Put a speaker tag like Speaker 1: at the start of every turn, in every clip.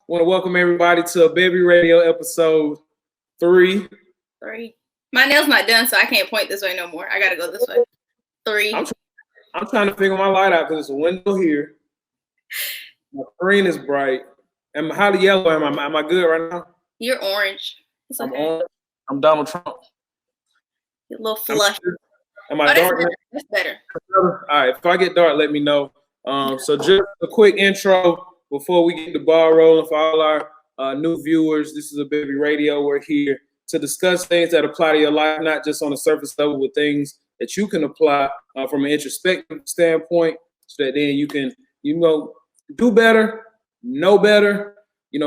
Speaker 1: want to welcome everybody to A.Bevy Radio episode 3.
Speaker 2: 3. My nail's not done, so I can't point this way no more. I gotta go this way. 3.
Speaker 1: I'm trying to figure my light out because it's a window here. My screen is bright. How yellow am I? Am I good right now?
Speaker 2: You're orange. It's okay.
Speaker 1: I'm orange. I'm Donald Trump.
Speaker 2: You're a little flush.
Speaker 1: Am I dark?
Speaker 2: That's better.
Speaker 1: All right. If I get dark, let me know. So just a quick intro before we get the ball rolling for all our new viewers. This is A.Bevy Radio. We're here to discuss things that apply to your life, not just on the surface level, with things that you can apply from an introspective standpoint, so that then you can, do better, know better,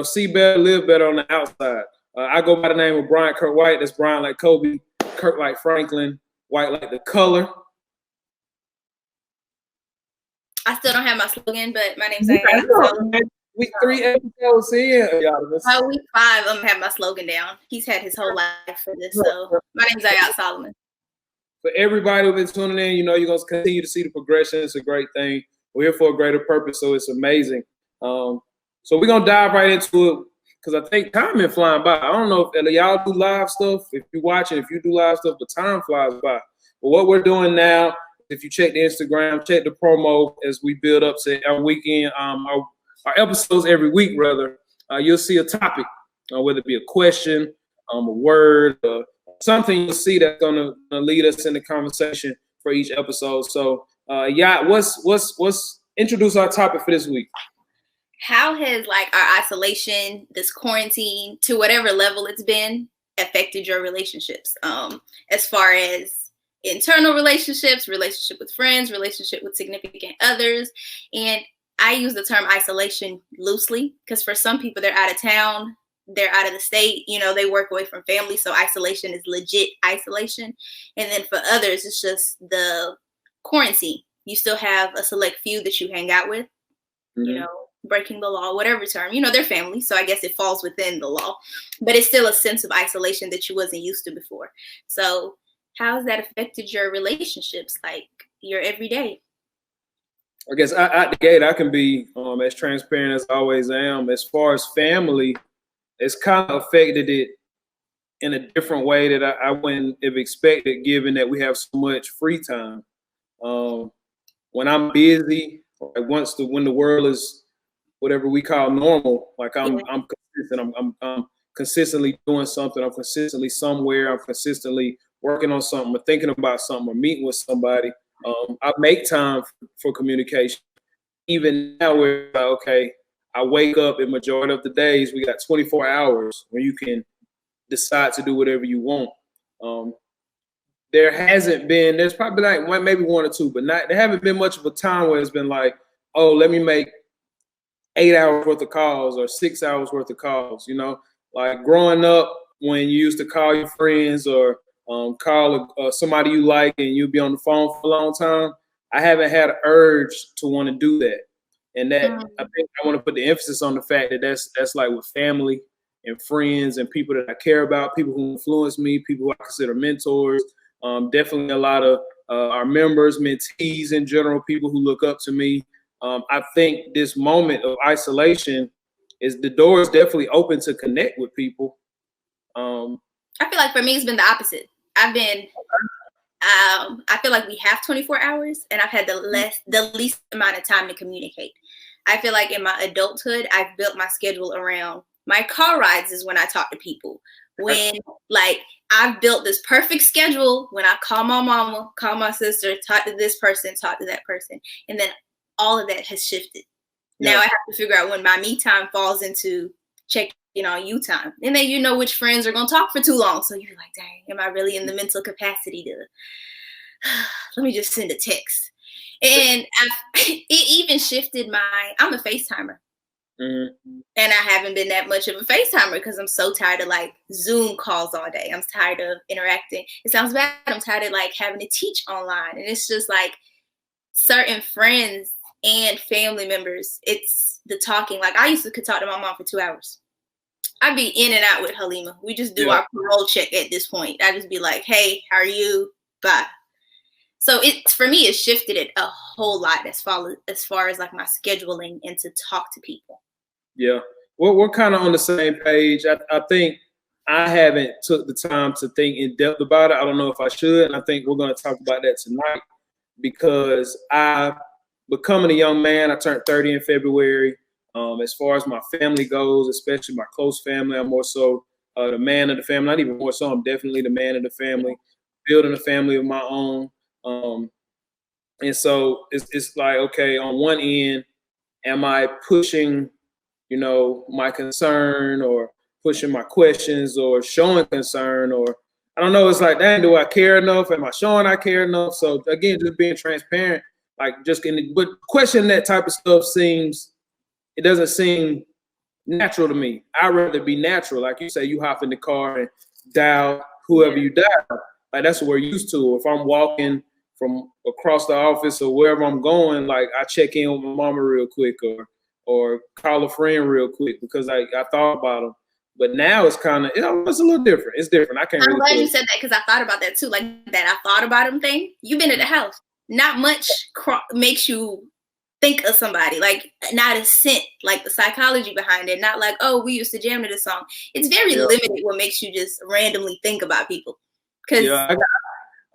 Speaker 1: see better, live better on the outside. I go by the name of Bryant, Kirk White. That's Bryant like Kobe, Kirk like Franklin, White like the color.
Speaker 2: I still don't have my slogan, but my name's Ayat.
Speaker 1: Week 3 episodes in.
Speaker 2: Week 5, I'm gonna have my slogan down. He's had his whole life for this, so my name's Ayat Solomon.
Speaker 1: For everybody who's been tuning in, you're going to continue to see the progression. It's a great thing. We're here for a greater purpose, so it's amazing. So we're going to dive right into it because I think time been flying by. I don't know if y'all do live stuff. If you're watching, if you do live stuff, the time flies by. But what we're doing now, if you check the Instagram, check the promo as we build up to our weekend, our episodes every week, rather, you'll see a topic, whether it be a question, a word, something you'll see that's gonna lead us in the conversation for each episode. So, what's introduce our topic for this week?
Speaker 2: How has our isolation, this quarantine, to whatever level it's been, affected your relationships? As far as internal relationships, relationship with friends, relationship with significant others, and I use the term isolation loosely because for some people they're out of town. They're out of the state, they work away from family. So isolation is legit isolation. And then for others, it's just the quarantine. You still have a select few that you hang out with, breaking the law, whatever term, they're family. So I guess it falls within the law, but it's still a sense of isolation that you wasn't used to before. So how has that affected your relationships, your everyday?
Speaker 1: I guess out the gate, I can be as transparent as I always am. As far as family, it's kind of affected it in a different way that I wouldn't have expected, given that we have so much free time. When I'm busy, when the world is whatever we call normal, I'm consistent. I'm consistently doing something. I'm consistently somewhere. I'm consistently working on something or thinking about something or meeting with somebody. I make time for communication. Even now, we're okay. I wake up in majority of the days, we got 24 hours where you can decide to do whatever you want. There's probably maybe 1 or 2, but there haven't been much of a time where it's been let me make 8 hours worth of calls or 6 hours worth of calls, growing up when you used to call your friends or call somebody you like and you'd be on the phone for a long time. I haven't had an urge to want to do that. And that I think I want to put the emphasis on the fact that that's with family and friends and people that I care about, people who influence me, people who I consider mentors. Definitely a lot of our members, mentees in general, people who look up to me. I think this moment of isolation the door is definitely open to connect with people.
Speaker 2: I feel like for me, it's been the opposite. I feel like we have 24 hours and I've had the least amount of time to communicate. I feel like in my adulthood, I've built my schedule around my car rides is when I talk to people. When I've built this perfect schedule when I call my mama, call my sister, talk to this person, talk to that person. And then all of that has shifted. Yeah. Now I have to figure out when my me time falls into checking on you time. And then which friends are going to talk for too long. So you're like, dang, am I really in the mental capacity to, let me just send a text. And it even shifted I'm a FaceTimer. Mm-hmm. And I haven't been that much of a FaceTimer because I'm so tired of Zoom calls all day. I'm tired of interacting. It sounds bad. I'm tired of having to teach online. And it's just certain friends and family members, it's the talking. I could talk to my mom for 2 hours. I'd be in and out with Halima. We just do our parole check at this point. I'd just be like, hey, how are you? Bye. So for me, it shifted it a whole lot as far as my scheduling and to talk to people.
Speaker 1: Yeah. we're kind of on the same page. I think I haven't took the time to think in depth about it. I don't know if I should, and I think we're going to talk about that tonight because I, becoming a young man, I turned 30 in February. As far as my family goes, especially my close family, I'm more so the man of the family. Not even more so, I'm definitely the man of the family, building a family of my own. And so it's like, okay, on one end, am I pushing, my concern or pushing my questions or showing concern, or I don't know. It's like, dang, do I care enough? Am I showing I care enough? So again, just being transparent, like just getting, but questioning that type of stuff it doesn't seem natural to me. I'd rather be natural. Like you say, you hop in the car and dial whoever you dial. Like that's what we're used to. If I'm walking from across the office or wherever I'm going, like I check in with my mama real quick or call a friend real quick because I thought about them. But now it's kind of, it's a little different. It's different. I'm
Speaker 2: glad you said that because I thought about that too. Like that I thought about him thing. You've been at the house. Not much makes you think of somebody. Like not a scent, like the psychology behind it. Not like, oh, we used to jam to this song. It's very limited what makes you just randomly think about people. Because
Speaker 1: I got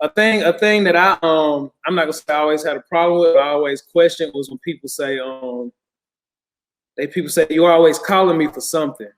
Speaker 1: a thing that I'm not gonna say I always had a problem with, but I always questioned was when people say you're always calling me for something.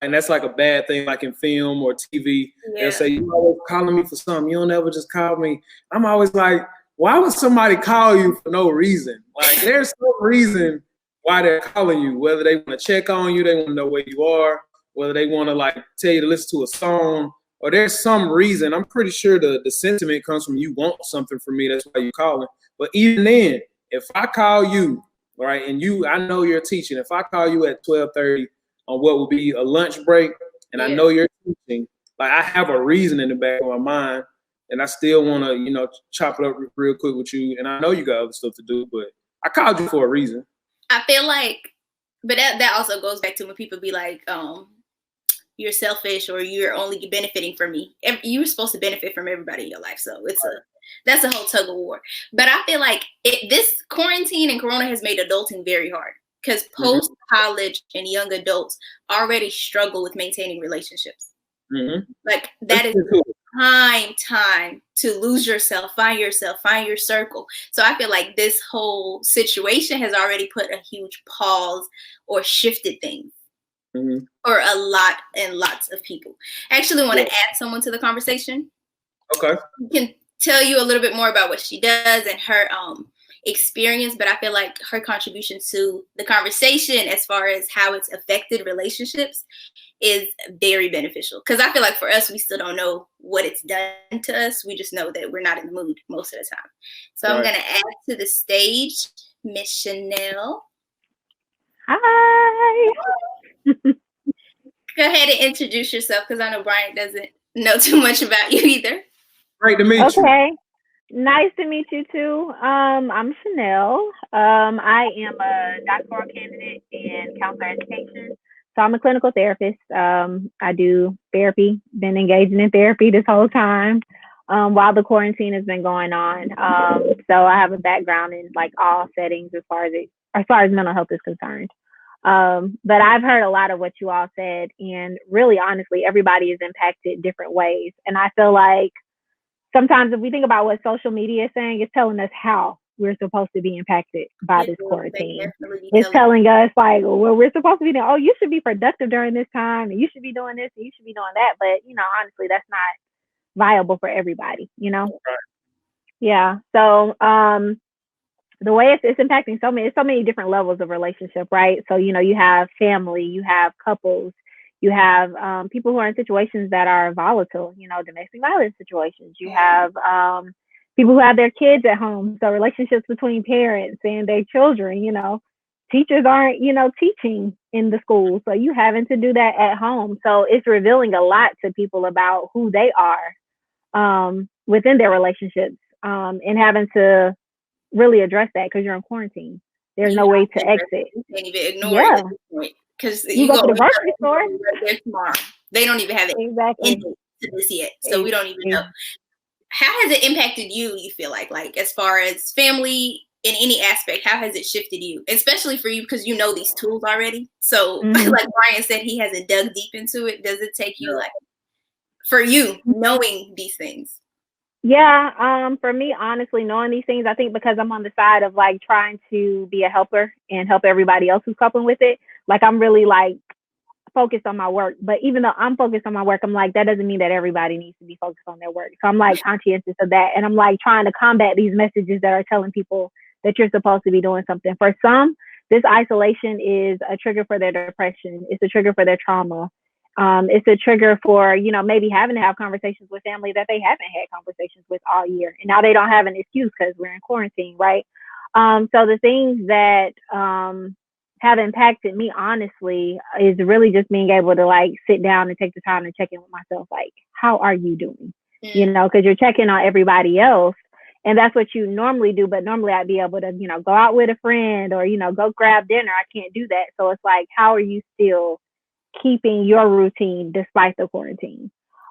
Speaker 1: And that's like a bad thing, like in film or TV. They'll say, you're always calling me for something. You don't ever just call me. I'm always like, why would somebody call you for no reason? Like, there's some reason why they're calling you, whether they want to check on you, they want to know where you are, whether they want to, like, tell you to listen to a song, or there's some reason. I'm pretty sure the sentiment comes from you want something from me. That's why you're calling. But even then, if I call you, right, and I know you're teaching. If I call you at 12:30 on what will be a lunch break, and I know you're teaching, like I have a reason in the back of my mind, and I still want to, chop it up real quick with you. And I know you got other stuff to do, but I called you for a reason.
Speaker 2: I feel like, but that also goes back to when people be like, you're selfish or you're only benefiting from me. You're supposed to benefit from everybody in your life. So that's a whole tug of war. But I feel like this quarantine and Corona has made adulting very hard. Because post-college and young adults already struggle with maintaining relationships. Mm-hmm. Like that is time to lose yourself, find your circle. So I feel like this whole situation has already put a huge pause or shifted things for lots of people. I actually want to add someone to the conversation.
Speaker 1: Okay.
Speaker 2: I can tell you a little bit more about what she does and her experience, but I feel like her contribution to the conversation as far as how it's affected relationships is very beneficial. Because I feel like for us, we still don't know what it's done to us. We just know that we're not in the mood most of the time. So I'm going to add to the stage Miss Shanel.
Speaker 3: Hi.
Speaker 2: Go ahead and introduce yourself because I know Bryant doesn't know too much about you either.
Speaker 1: Great to meet you.
Speaker 3: Okay. Nice to meet you too. I'm Shanel. I am a doctoral candidate in counselor education. So I'm a clinical therapist. I do therapy, been engaging in therapy this whole time while the quarantine has been going on. So I have a background in like all settings as far as mental health is concerned. But I've heard a lot of what you all said, and really honestly, everybody is impacted different ways. And I feel like sometimes if we think about what social media is saying, it's telling us how we're supposed to be impacted by this quarantine. It's telling us like, well, we're supposed to be doing, oh, you should be productive during this time, and you should be doing this, and you should be doing that. But, honestly, that's not viable for everybody, Right. Yeah. So the way it's impacting so many different levels of relationship, right? So, you have family, you have couples, you have people who are in situations that are volatile, domestic violence situations. You have people who have their kids at home. So relationships between parents and their children, teachers aren't, teaching in the school. So you having to do that at home. So it's revealing a lot to people about who they are within their relationships and having to really address that because you're in quarantine. There's no way to exit.
Speaker 2: You can't even ignore it at this point. Because you go
Speaker 3: to the grocery store
Speaker 2: there tomorrow. They don't even have it into this yet, so we don't even know. How has it impacted you? You feel like as far as family in any aspect, how has it shifted you? Especially for you, because you know these tools already. So like Bryant said, he hasn't dug deep into it. Does it take you like, for you, knowing these things?
Speaker 3: Yeah, for me, honestly, knowing these things, I think because I'm on the side of like trying to be a helper and help everybody else who's coping with it, like I'm really like focused on my work. But even though I'm focused on my work, I'm like, that doesn't mean that everybody needs to be focused on their work. So I'm like conscientious of that. And I'm like trying to combat these messages that are telling people that you're supposed to be doing something. For some, this isolation is a trigger for their depression. It's a trigger for their trauma. It's a trigger for, you know, maybe having to have conversations with family that they haven't had conversations with all year. And now they don't have an excuse because we're in quarantine, right? So the things that have impacted me, honestly, is really just being able to like sit down and take the time to check in with myself. Like, how are you doing? You know, because you're checking on everybody else. And that's what you normally do. But normally I'd be able to, you know, go out with a friend or, you know, go grab dinner. I can't do that. So it's like, how are you still keeping your routine despite the quarantine?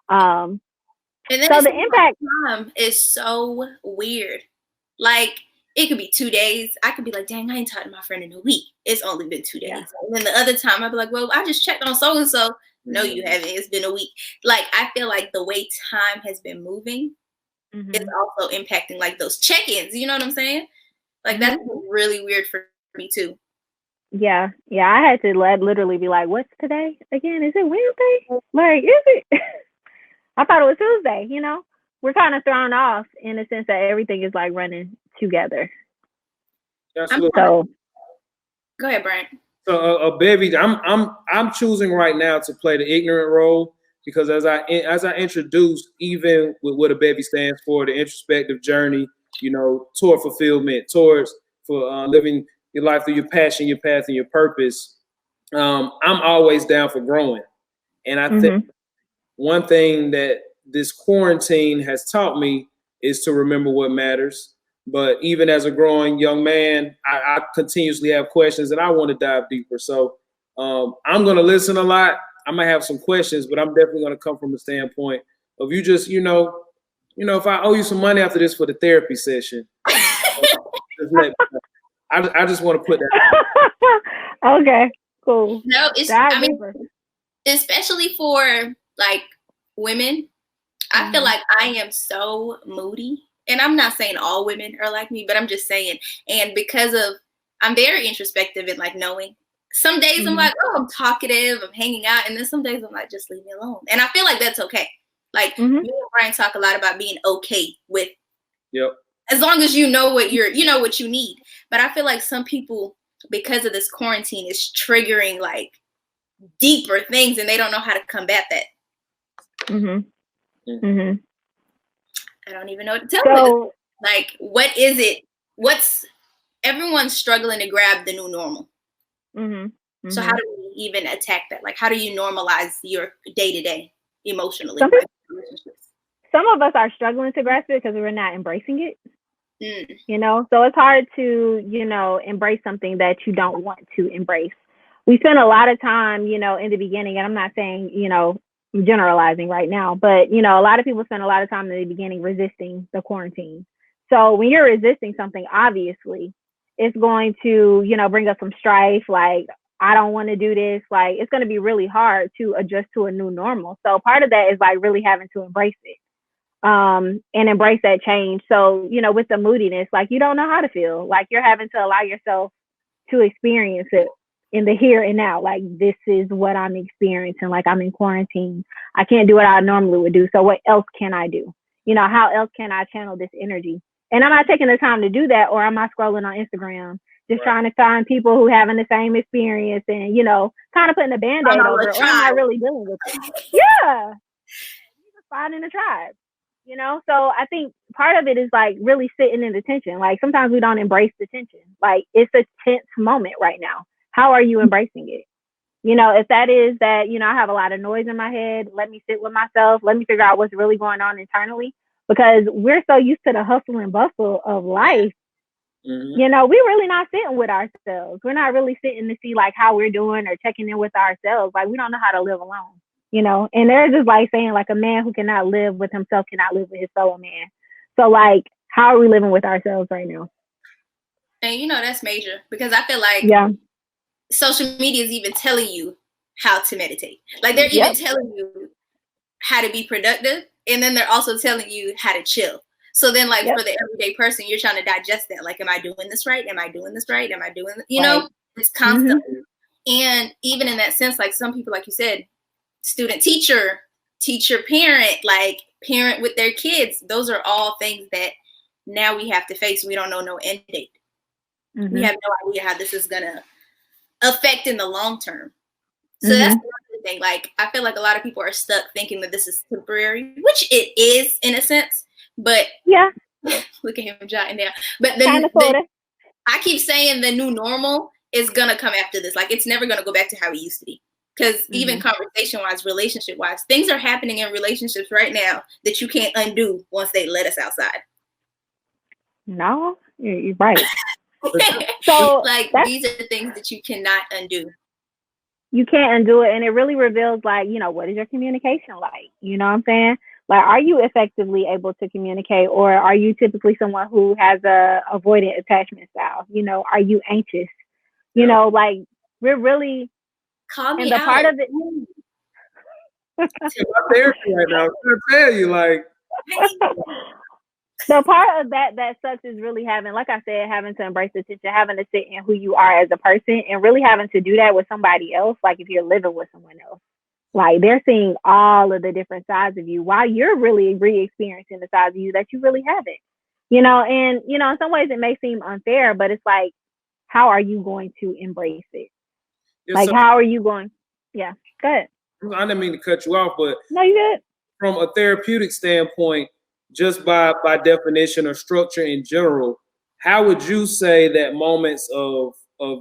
Speaker 2: And then
Speaker 3: so the impact
Speaker 2: time is so weird. Like it could be 2 days. I could be like, dang, I ain't talked to my friend in a week. It's only been 2 days. Yeah. And then the other time I'd be like, well, I just checked on so and so. No, you haven't. It's been a week. Like I feel like the way time has been moving is also impacting like those check-ins. You know what I'm saying? Like that's really weird for me too.
Speaker 3: Yeah, I had to literally be like, what's today again? Is it Wednesday? Like, is it? I thought it was Tuesday, you know? We're kind of thrown off in the sense that everything is like running together.
Speaker 1: Absolutely.
Speaker 3: So,
Speaker 2: go ahead, Bryant.
Speaker 1: So, A.Bevy, I'm choosing right now to play the ignorant role because as I introduced, even with what A.Bevy stands for, the introspective journey, you know, toward fulfillment, towards living your life through your passion, your path, and your purpose. I'm always down for growing, and I think one thing that this quarantine has taught me is to remember what matters. But even as a growing young man, I continuously have questions and I want to dive deeper. So I'm going to listen a lot. I might have some questions, but I'm definitely going to come from a standpoint of you just, you know, if I owe you some money after this for the therapy session, I just want to put that.
Speaker 3: Okay, cool.
Speaker 2: No, it's, I mean, especially for like women, I feel like I am so moody. And I'm not saying all women are like me, but I'm just saying, and because of, I'm very introspective and like knowing. Some days I'm like, oh, I'm talkative, I'm hanging out. And then some days I'm like, just leave me alone. And I feel like that's okay. Like me and Brian talk a lot about being okay with, as long as you know what what you need. But I feel like some people, because of this quarantine, is triggering like deeper things and they don't know how to combat that. I don't even know what to tell you. Like, what is it? Everyone's struggling to grab the new normal. So how do we even attack that? Like, how do you normalize your day-to-day emotionally?
Speaker 3: Some of us are struggling to grasp it because we're not embracing it. You know, so it's hard to, you know, embrace something that you don't want to embrace. We spend a lot of time, you know, in the beginning, and I'm not saying, you know, I'm generalizing right now, but, you know, a lot of people spend a lot of time in the beginning resisting the quarantine. So when you're resisting something, obviously, it's going to, you know, bring up some strife. Like, I don't want to do this. Like, it's going to be really hard to adjust to a new normal. So part of that is like really having to embrace it and embrace that change. So, you know, with the moodiness, like you don't know how to feel. Like you're having to allow yourself to experience it in the here and now. Like, this is what I'm experiencing. Like, I'm in quarantine. I can't do what I normally would do. So what else can I do? You know, how else can I channel this energy? And I'm not taking the time to do that, or am I scrolling on Instagram, just trying to find people who having the same experience and, you know, kind of putting a Band-Aid over it, or am I really dealing with it? Yeah. Just finding a tribe, you know? So I think part of it is like really sitting in the tension. Like sometimes we don't embrace the tension. Like it's a tense moment right now. How are you embracing it? You know, if that is that, you know, I have a lot of noise in my head, let me sit with myself. Let me figure out what's really going on internally, because we're so used to the hustle and bustle of life. You know, we're really not sitting with ourselves. We're not really sitting to see like how we're doing or checking in with ourselves. Like we don't know how to live alone, you know, and there's just like saying like a man who cannot live with himself cannot live with his fellow man. So like, how are we living with ourselves right now?
Speaker 2: And you know, that's major, because I feel like social media is even telling you how to meditate. Like they're even telling you how to be productive, and then they're also telling you how to chill. So then, like, for the everyday person, you're trying to digest that. Like, am I doing this right? Am I doing this right? Am I doing, you know, it's constant. And even in that sense, like some people, like you said, student, teacher, parent, like parent with their kids, those are all things that now we have to face. We don't know no end date. We have no idea how this is going to affect in the long term. So that's the thing. Like, I feel like a lot of people are stuck thinking that this is temporary, which it is in a sense. But look at him jotting down. But I keep saying the new normal is gonna come after this. Like, it's never gonna go back to how it used to be. Because even conversation-wise, relationship-wise, things are happening in relationships right now that you can't undo once they let us outside.
Speaker 3: No, you're right. So,
Speaker 2: like, these are things that you cannot undo.
Speaker 3: You can't undo it, and it really reveals, like, you know, what is your communication like? You know what I'm saying? Like, are you effectively able to communicate, or are you typically someone who has a avoidant attachment style? You know, are you anxious? You know, like, we're really
Speaker 2: call me
Speaker 3: and the
Speaker 2: out.
Speaker 3: part of it.
Speaker 1: My therapy right now. I'm gonna tell you, like,
Speaker 3: the part of that sucks is really having, like I said, having to embrace the tension, having to sit in who you are as a person, and really having to do that with somebody else. Like, if you're living with someone else, like, they're seeing all of the different sides of you while you're really re-experiencing the sides of you that you really haven't. You know, and, you know, in some ways it may seem unfair, but it's like, how are you going to embrace it? Like, how are you going? Yeah, go ahead.
Speaker 1: I didn't mean to cut you off, but
Speaker 3: no, you did.
Speaker 1: From a therapeutic standpoint, just by definition or structure in general, how would you say that moments of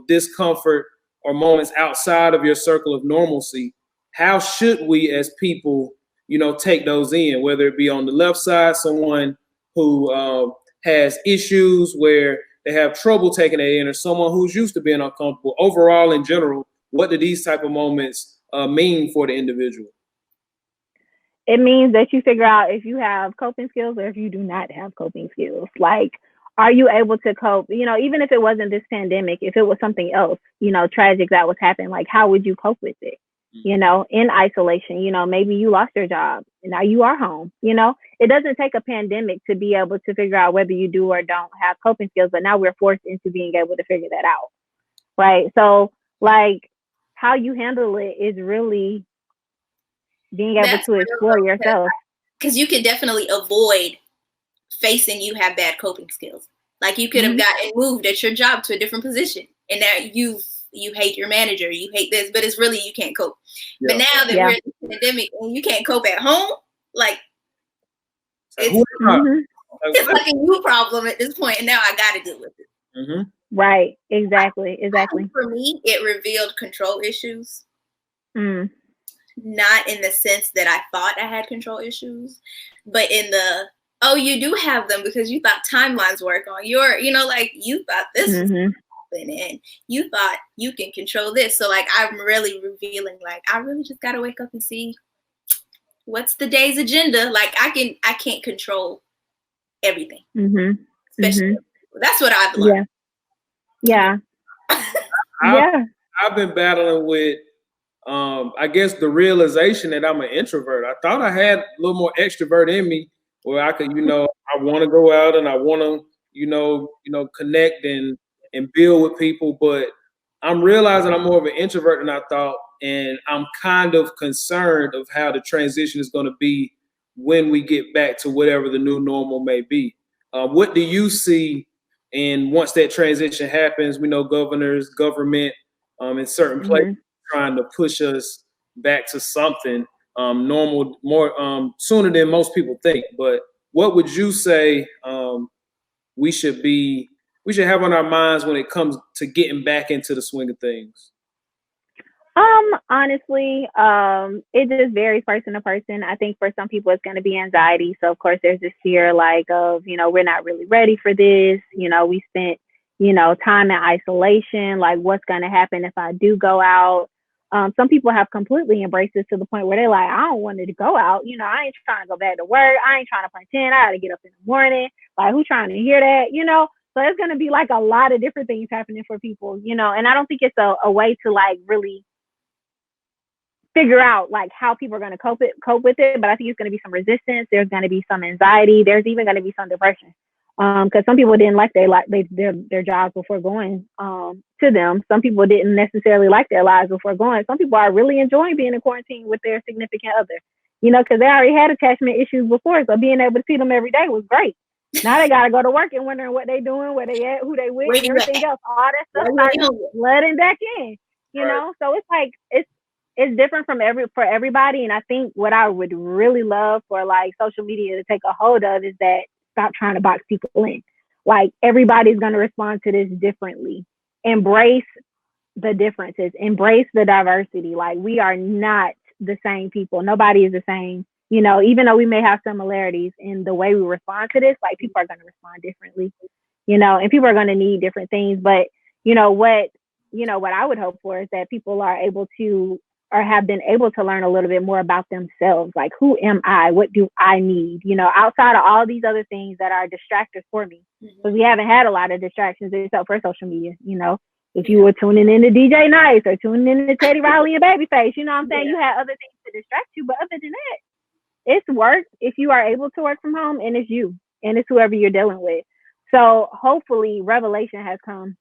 Speaker 1: discomfort or moments outside of your circle of normalcy, how should we as people, you know, take those in? Whether it be on the left side, someone who has issues where they have trouble taking it in, or someone who's used to being uncomfortable. Overall, in general, what do these type of moments mean for the individual?
Speaker 3: It means that you figure out if you have coping skills or if you do not have coping skills. Like, are you able to cope? You know, even if it wasn't this pandemic, if it was something else, you know, tragic that was happening, like, how would you cope with it? You know, in isolation, you know, maybe you lost your job and now you are home. You know, it doesn't take a pandemic to be able to figure out whether you do or don't have coping skills, but now we're forced into being able to figure that out. Right. So, like, how you handle it is really being able to explore yourself.
Speaker 2: Because you can definitely avoid facing you have bad coping skills. Like, you could have gotten moved at your job to a different position, and now you hate your manager, you hate this, but it's really you can't cope. But now that we're in the pandemic and you can't cope at home, like, it's like a you problem at this point, and now I got to deal with it.
Speaker 3: Right. Exactly.
Speaker 2: For me, it revealed control issues. Not in the sense that I thought I had control issues, but in the, oh, you do have them because you thought timelines work on your, you know, like, you thought this was happening and you thought you can control this. So, like, I'm really revealing, like, I really just got to wake up and see what's the day's agenda. Like, I can't control everything. Especially, that's what I've learned.
Speaker 1: I've been battling with, I guess, the realization that I'm an introvert. I thought I had a little more extrovert in me, where I could, you know, I want to go out and I want to, you know, connect and build with people. But I'm realizing I'm more of an introvert than I thought, and I'm kind of concerned of how the transition is going to be when we get back to whatever the new normal may be. What do you see? And once that transition happens, we know government in certain places trying to push us back to something normal more sooner than most people think. But what would you say we should have on our minds when it comes to getting back into the swing of things?
Speaker 3: Honestly, it just varies person to person. I think for some people it's going to be anxiety. So of course there's this fear, like, of, you know, we're not really ready for this. You know, we spent, you know, time in isolation. Like, what's going to happen if I do go out? Some people have completely embraced this to the point where they're like, I don't want to go out. You know, I ain't trying to go back to work. I ain't trying to punch in. I got to get up in the morning. Like, who's trying to hear that? You know, So it's going to be like a lot of different things happening for people, you know, and I don't think it's a way to like really figure out like how people are going to cope with it. But I think it's going to be some resistance. There's going to be some anxiety. There's even going to be some depression. Because some people didn't like their jobs before going to them. Some people didn't necessarily like their lives before going. Some people are really enjoying being in quarantine with their significant other, you know, because they already had attachment issues before. So being able to see them every day was great. Now they got to go to work and wondering what they doing, where they at, who they with, and everything else. All that stuff starts flooding back in, you know. So it's like it's different for everybody. And I think what I would really love for like social media to take a hold of is that stop trying to box people in. Like everybody's going to respond to this differently. Embrace the differences. Embrace the diversity. Like we are not the same people. Nobody is the same. You know, even though we may have similarities in the way we respond to this, like people are going to respond differently, you know, and people are going to need different things. But, what I would hope for is that people are able to, or have been able to learn a little bit more about themselves. Like, who am I? What do I need? You know, outside of all these other things that are distractors for me. Because we haven't had a lot of distractions except for social media, you know. If you were tuning in to DJ Nice or tuning in to Teddy Riley and Babyface, you know what I'm saying? You had other things to distract you. But other than that, it's work if you are able to work from home, and it's you and it's whoever you're dealing with. So hopefully revelation has come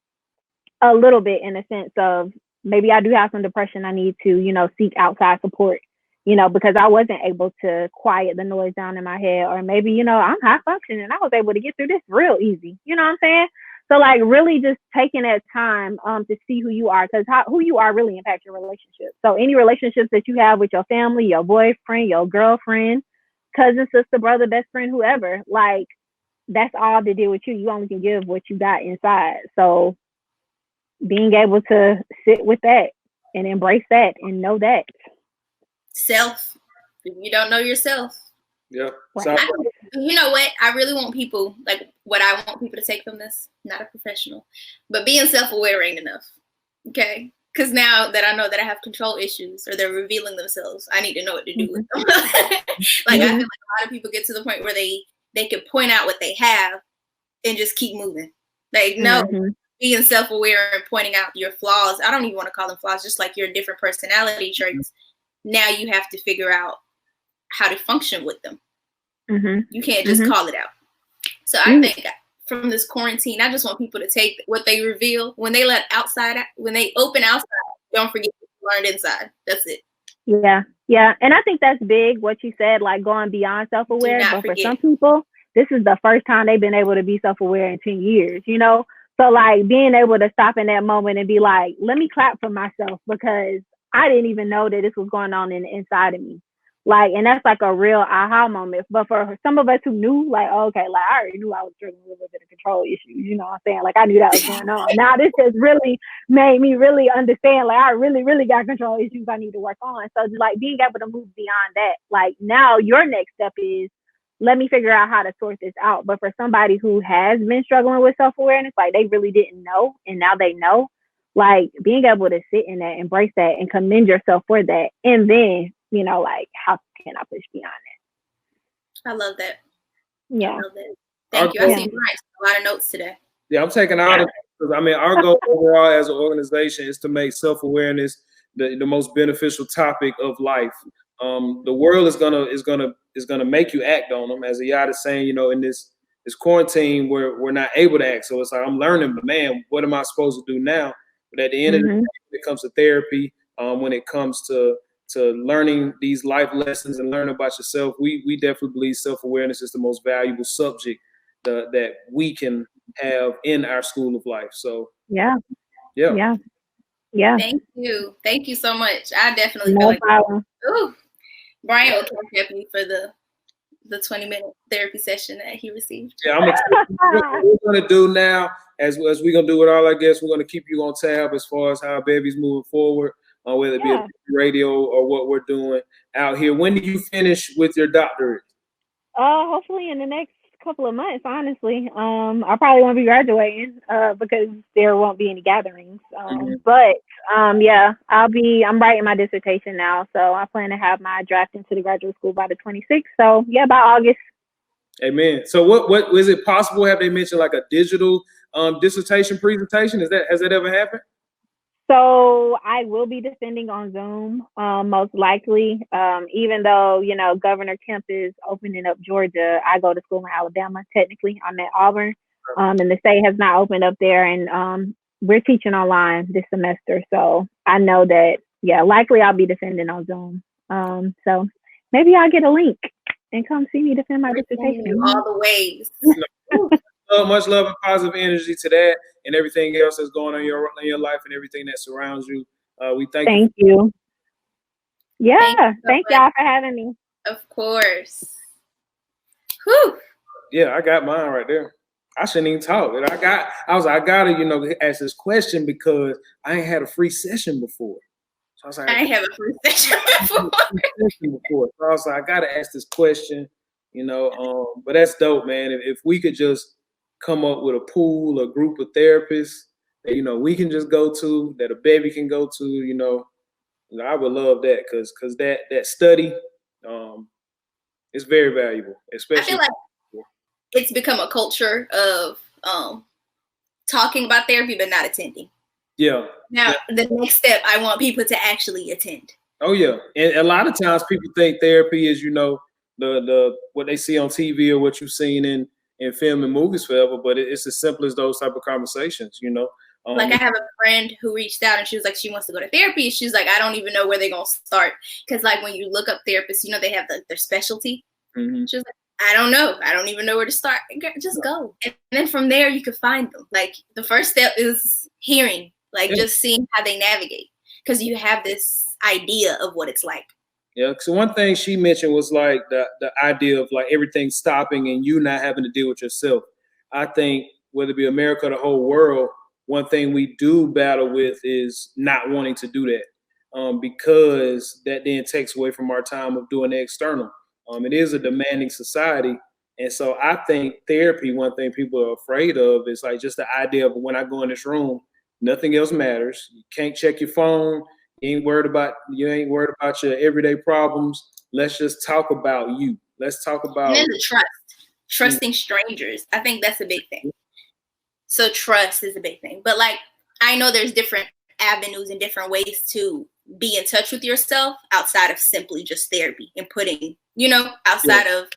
Speaker 3: a little bit in a sense of maybe I do have some depression. I need to, seek outside support, because I wasn't able to quiet the noise down in my head, or maybe, I'm high functioning and I was able to get through this real easy. You know what I'm saying? So like really just taking that time to see who you are, because who you are really impacts your relationship. So any relationships that you have with your family, your boyfriend, your girlfriend, cousin, sister, brother, best friend, whoever, like that's all to deal with you. You only can give what you got inside. So being able to sit with that and embrace that and know that.
Speaker 2: Self. If you don't know yourself.
Speaker 1: Yeah.
Speaker 2: You know what? I really want people, like what I want people to take from this, not a professional, but being self-aware ain't enough. Okay? Because now that I know that I have control issues or they're revealing themselves, I need to know what to do with them. I feel like a lot of people get to the point where they can point out what they have and just keep moving. Like, no, being self-aware and pointing out your flaws, I don't even want to call them flaws, just like your different personality traits. Now you have to figure out how to function with them. You can't just call it out. So I think from this quarantine, I just want people to take what they reveal when they let outside, when they open outside, don't forget what you learned inside. That's it.
Speaker 3: Yeah. And I think that's big, what you said, like going beyond self-aware. But for some people, this is the first time they've been able to be self-aware in 10 years, So like being able to stop in that moment and be like, let me clap for myself, because I didn't even know that this was going on inside of me. Like, and that's like a real aha moment. But for some of us who knew, like, okay, like I already knew I was struggling with a little bit of control issues, you know what I'm saying? Like I knew that was going on. Now this has really made me really understand, like I really, really got control issues I need to work on. So just like being able to move beyond that, like now your next step is, let me figure out how to sort this out. But for somebody who has been struggling with self-awareness, like they really didn't know, and now they know, like being able to sit in that, embrace that, and commend yourself for that. And then, like, how can I push beyond that?
Speaker 2: I love that.
Speaker 3: Yeah.
Speaker 2: I love that. Thank you. I see Bryant a lot of notes today.
Speaker 1: Yeah, I'm taking all of because our goal overall as an organization is to make self-awareness the most beneficial topic of life. The world is gonna make you act on them, as Ayat is saying. In this quarantine, we're not able to act. So it's like I'm learning, but man, what am I supposed to do now? But at the end of the day, when it comes to therapy, when it comes to learning these life lessons and learning about yourself, we definitely believe self-awareness is the most valuable subject that we can have in our school of life. So
Speaker 3: yeah.
Speaker 2: Thank you so much. I definitely
Speaker 3: no
Speaker 2: feel
Speaker 3: problem.
Speaker 2: Ooh, Bryant will catch me for the 20-minute therapy session that he received.
Speaker 1: Yeah, what we're gonna do now, as we're gonna do with all our guests, we're gonna keep you on tab as far as how Baby's moving forward, whether it be a radio or what we're doing out here. When do you finish with your doctorate?
Speaker 3: Hopefully in the next couple of months, honestly. I probably won't be graduating because there won't be any gatherings. But I'm writing my dissertation now, so I plan to have my draft into the graduate school by the 26th. So by August.
Speaker 1: Amen. So what is it possible? Have they mentioned like a digital dissertation presentation? Has that ever happened?
Speaker 3: So I will be defending on Zoom, most likely. Even though, Governor Kemp is opening up Georgia, I go to school in Alabama. Technically, I'm at Auburn, and the state has not opened up there. And we're teaching online this semester. So I know that, likely I'll be defending on Zoom. So maybe I'll get a link and come see me defend my dissertation.
Speaker 2: All the ways.
Speaker 1: Much love and positive energy to that and everything else that's going on in your life and everything that surrounds you. We thank
Speaker 3: you. Yeah, thank y'all for having me.
Speaker 2: Of course. Whew.
Speaker 1: Yeah, I got mine right there. I shouldn't even talk. I gotta, ask this question because I ain't had a free session before. So I was like,
Speaker 2: I ain't have a free session before.
Speaker 1: So I was like, I gotta ask this question, but that's dope, man. If we could just come up with a pool, a group of therapists that, we can just go to, that A.Bevy can go to, I would love that because that study is very valuable, especially.
Speaker 2: I feel like it's become a culture of talking about therapy but not attending.
Speaker 1: Yeah.
Speaker 2: Now, the next step, I want people to actually attend.
Speaker 1: Oh, yeah. And a lot of times people think therapy is, the what they see on TV or what you've seen in film and movies forever, but it's as simple as those type of conversations,
Speaker 2: Like I have a friend who reached out and she was like, she wants to go to therapy. She's like, I don't even know where they're going to start. Because like when you look up therapists, they have their specialty. Mm-hmm. She was like, I don't know. I don't even know where to start. Just go. And then from there, you can find them. Like the first step is hearing, just seeing how they navigate. Because you have this idea of what it's like.
Speaker 1: Yeah, so one thing she mentioned was like the idea of like everything stopping and you not having to deal with yourself. I think whether it be America or the whole world, one thing we do battle with is not wanting to do that because that then takes away from our time of doing the external. It is a demanding society. And so I think therapy, one thing people are afraid of is like just the idea of when I go in this room, nothing else matters. You can't check your phone. You ain't worried about your everyday problems. Let's just talk about you. Let's talk about.
Speaker 2: And then the trusting strangers. I think that's a big thing. So trust is a big thing. But like, I know there's different avenues and different ways to be in touch with yourself outside of simply just therapy and putting, outside of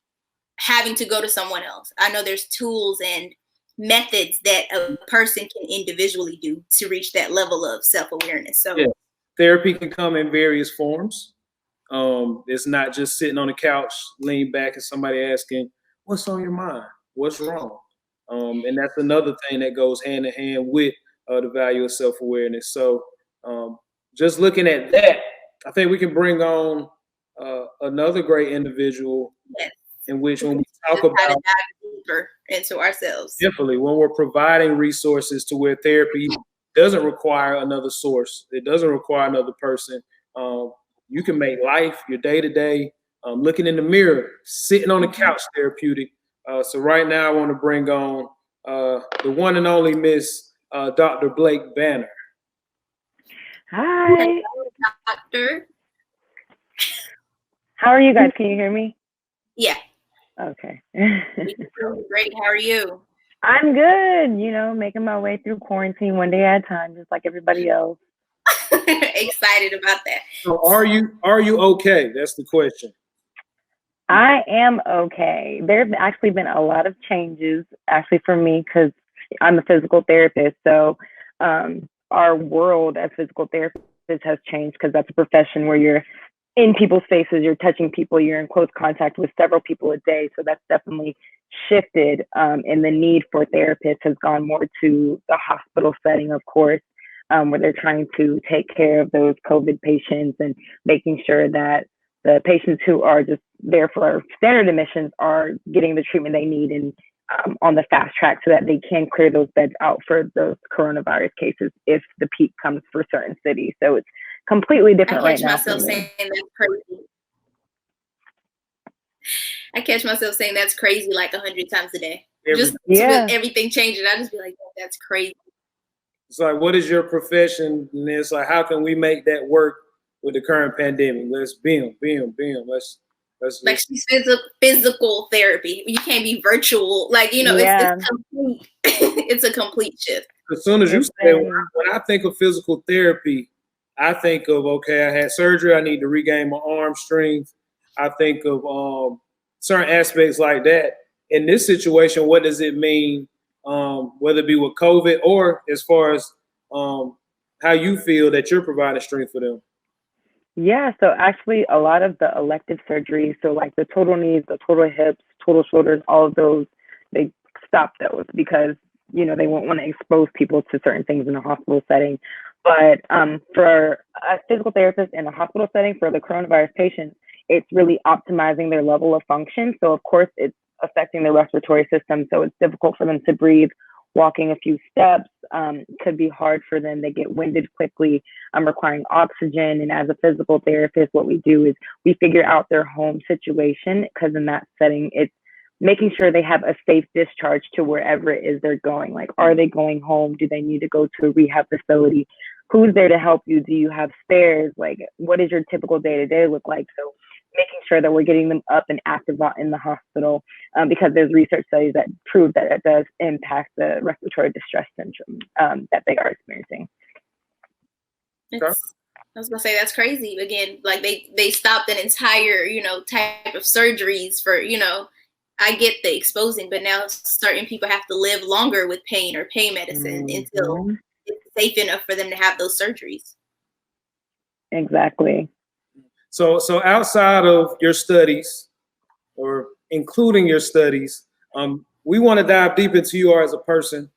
Speaker 2: having to go to someone else. I know there's tools and methods that a person can individually do to reach that level of self-awareness. So
Speaker 1: therapy can come in various forms. It's not just sitting on the couch, lean back and somebody asking, what's on your mind? What's wrong? And that's another thing that goes hand in hand with the value of self-awareness. So just looking at that, I think we can bring on another great individual in which when we talk about
Speaker 2: dive deeper into ourselves.
Speaker 1: Definitely, when we're providing resources to where therapy doesn't require another source. It doesn't require another person. You can make life, your day-to-day, looking in the mirror, sitting on the couch therapeutic. So right now I want to bring on the one and only Miss Dr. Blake Banner.
Speaker 3: Hi.
Speaker 2: Doctor.
Speaker 4: How are you guys? Can you hear me?
Speaker 2: Yeah.
Speaker 4: Okay.
Speaker 2: Great. How are you?
Speaker 4: I'm good, making my way through quarantine one day at a time, just like everybody else.
Speaker 2: Excited about that.
Speaker 1: So are you okay? That's the question.
Speaker 4: I am okay. There have actually been a lot of changes actually for me because I'm a physical therapist. So our world as physical therapists has changed because that's a profession where you're in people's faces, you're touching people, you're in close contact with several people a day. So that's definitely shifted, and the need for therapists has gone more to the hospital setting, of course, where they're trying to take care of those COVID patients and making sure that the patients who are just there for standard admissions are getting the treatment they need and on the fast track so that they can clear those beds out for those coronavirus cases if the peak comes for certain cities. So it's completely different right now.
Speaker 2: I catch myself saying that's crazy. I catch myself saying that's crazy like 100 times a day. Just everything changing. I just be like, that's crazy.
Speaker 1: It's like, what is your profession? And it's like, how can we make that work with the current pandemic? Let's Let's
Speaker 2: Like she's physical therapy. You can't be virtual. Like, you know, it's complete. It's a complete shift.
Speaker 1: As soon as you say, when I think of physical therapy, I think of, okay, I had surgery. I need to regain my arm strength. I think of certain aspects like that. In this situation, what does it mean, whether it be with COVID or as far as how you feel that you're providing strength for them?
Speaker 4: Yeah, so actually a lot of the elective surgeries, so like the total knees, the total hips, total shoulders, all of those, they stopped those because, you know, they won't want to expose people to certain things in a hospital setting. But for a physical therapist in a hospital setting for the coronavirus patients, it's really optimizing their level of function. So of course it's affecting their respiratory system. So it's difficult for them to breathe. Walking a few steps could be hard for them. They get winded quickly, requiring oxygen. And as a physical therapist, what we do is we figure out their home situation, because in that setting, it's making sure they have a safe discharge to wherever it is they're going. Like, are they going home? Do they need to go to a rehab facility? Who's there to help you? Do you have spares? Like, what does your typical day-to-day look like? So making sure that we're getting them up and active in the hospital, because there's research studies that prove that it does impact the respiratory distress syndrome that they are experiencing.
Speaker 2: I was gonna say, that's crazy. Again, like they stopped an entire, you know, type of surgeries for, you know, I get the exposing, but now certain people have to live longer with pain or pain medicine until it's safe enough for them to have those surgeries.
Speaker 4: Exactly.
Speaker 1: So outside of your studies, or including your studies, we want to dive deep into you as a person.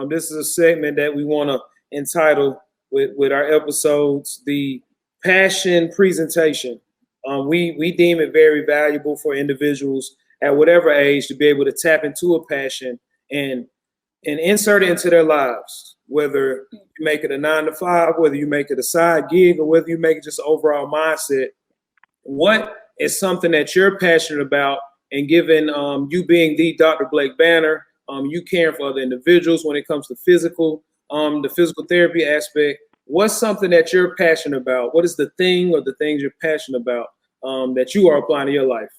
Speaker 1: This is a segment that we want to entitle with our episodes, the passion presentation. We deem it very valuable for individuals at whatever age to be able to tap into a passion and insert it into their lives, whether you make it a 9-to-5, whether you make it a side gig, or whether you make it just an overall mindset. What is something that you're passionate about, and given you being the Dr. Blake Banner, you caring for other individuals when it comes to the physical therapy aspect, what's something that you're passionate about? What is the thing or the things you're passionate about that you are applying to your life?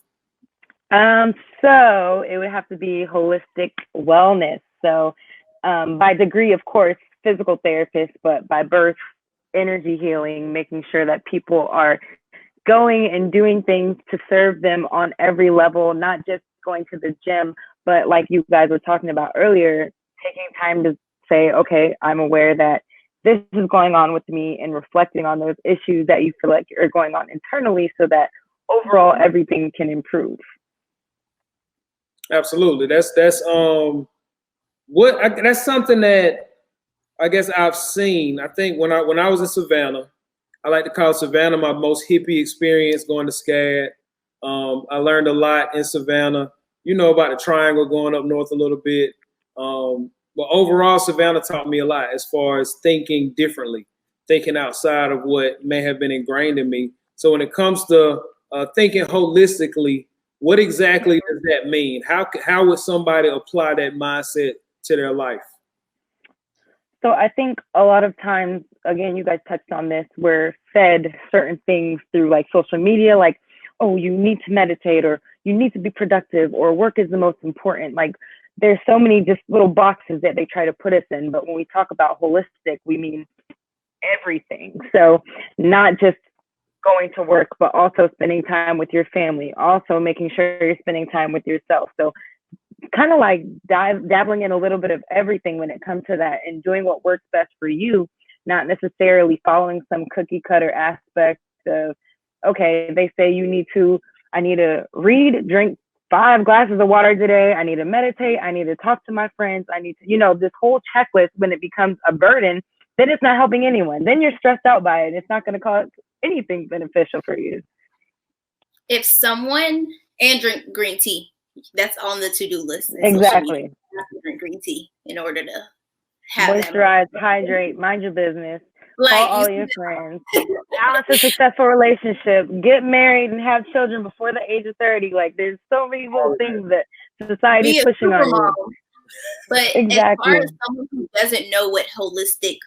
Speaker 4: So it would have to be holistic wellness. So by degree, of course, physical therapist, but by birth, energy healing, making sure that people are going and doing things to serve them on every level, not just going to the gym, but like you guys were talking about earlier, taking time to say, okay, I'm aware that this is going on with me, and reflecting on those issues that you feel like are going on internally, so that overall everything can improve.
Speaker 1: Absolutely. That's something that I guess I've seen. I think when I was in Savannah, I like to call Savannah my most hippie experience going to SCAD. I learned a lot in Savannah, you know, about the triangle going up north a little bit. But overall, Savannah taught me a lot as far as thinking differently, thinking outside of what may have been ingrained in me. So when it comes to thinking holistically, what exactly does that mean? How would somebody apply that mindset to their life?
Speaker 4: So I think a lot of times, again, you guys touched on this, we're fed certain things through like social media, like, oh, you need to meditate, or you need to be productive, or work is the most important. Like, there's so many just little boxes that they try to put us in. But when we talk about holistic, we mean everything. So not just going to work, but also spending time with your family, also making sure you're spending time with yourself. So kind of like dabbling in a little bit of everything when it comes to that, and doing what works best for you, not necessarily following some cookie cutter aspect of, okay, they say I need to read, drink 5 glasses of water today. I need to meditate. I need to talk to my friends. I need to, this whole checklist. When it becomes a burden, then it's not helping anyone. Then you're stressed out by it. It's not going to cause anything beneficial for you.
Speaker 2: If someone, and drink green tea, that's on the to-do list.
Speaker 4: Exactly.
Speaker 2: Drink green tea in order to have
Speaker 4: moisturize, hydrate, mind your business.
Speaker 2: Like,
Speaker 4: call all your friends. Balance a successful relationship. Get married and have children before the age of 30. Like, there's so many little things that society is pushing on you.
Speaker 2: But
Speaker 4: exactly.
Speaker 2: As far as someone who doesn't know what holistic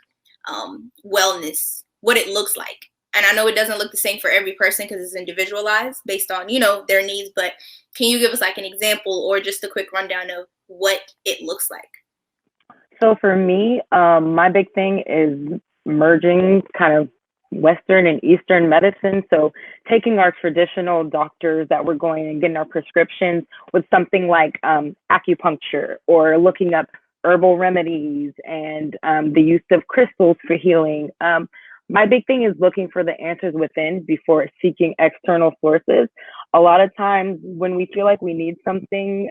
Speaker 2: wellness, what it looks like, and I know it doesn't look the same for every person because it's individualized based on, their needs, but can you give us like an example or just a quick rundown of what it looks like?
Speaker 4: So for me, my big thing is merging kind of Western and Eastern medicine. So taking our traditional doctors that we're going and getting our prescriptions with something like acupuncture, or looking up herbal remedies and the use of crystals for healing. My big thing is looking for the answers within before seeking external sources. A lot of times when we feel like we need something,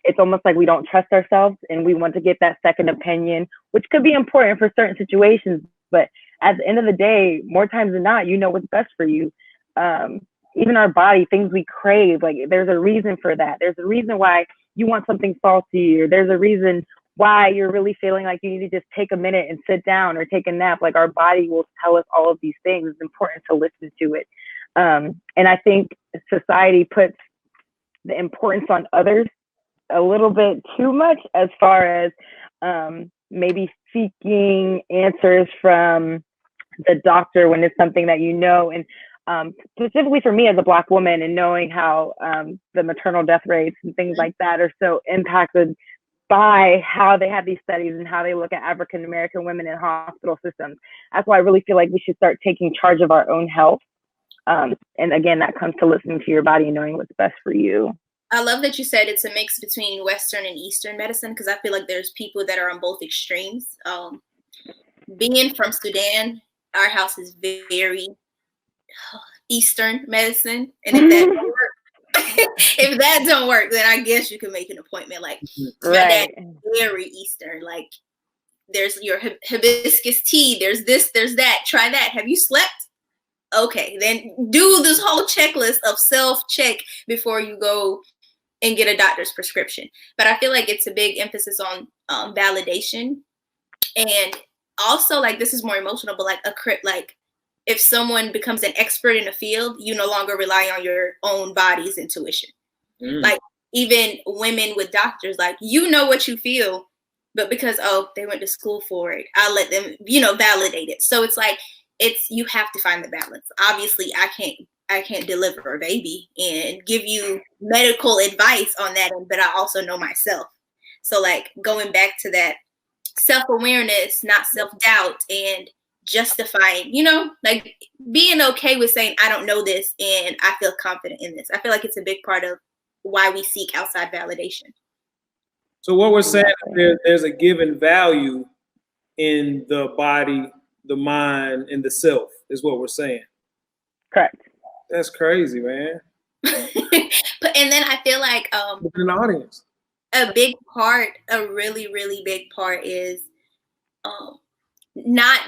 Speaker 4: it's almost like we don't trust ourselves and we want to get that second opinion, which could be important for certain situations. But at the end of the day, more times than not, you know what's best for you. Even our body, things we crave, like there's a reason for that. There's a reason why you want something salty, or there's a reason why you're really feeling like you need to just take a minute and sit down or take a nap. Like our body will tell us all of these things. It's important to listen to it. And I think society puts the importance on others a little bit too much, as far as maybe seeking answers from the doctor when it's something that and specifically for me as a Black woman, and knowing how the maternal death rates and things like that are so impacted by how they have these studies and how they look at African American women in hospital systems. That's why I really feel like we should start taking charge of our own health. And again, that comes to listening to your body and knowing what's best for you.
Speaker 2: I love that you said it's a mix between Western and Eastern medicine, because I feel like there's people that are on both extremes. Being from Sudan, our house is very Eastern medicine, and if that don't work, if that don't work, then I guess you can make an appointment. Like my dad is very Eastern. Like there's your hibiscus tea. There's this. There's that. Try that. Have you slept? Okay, then do this whole checklist of self-check before you go and get a doctor's prescription. But I feel like it's a big emphasis on validation, and also like this is more emotional, but like if someone becomes an expert in a field, you no longer rely on your own body's intuition. Like even women with doctors, like what you feel, but because they went to school for it, I'll let them validate it. So it's like you have to find the balance. Obviously, I can't deliver a baby and give you medical advice on that, but I also know myself. So like going back to that self-awareness, not self-doubt, and justifying, like being okay with saying, I don't know this and I feel confident in this. I feel like it's a big part of why we seek outside validation.
Speaker 1: So what we're saying is there's a given value in the body, the mind, and the self is what we're saying.
Speaker 4: Correct.
Speaker 1: That's crazy, man.
Speaker 2: And then I feel like
Speaker 1: an audience.
Speaker 2: A really, really big part is not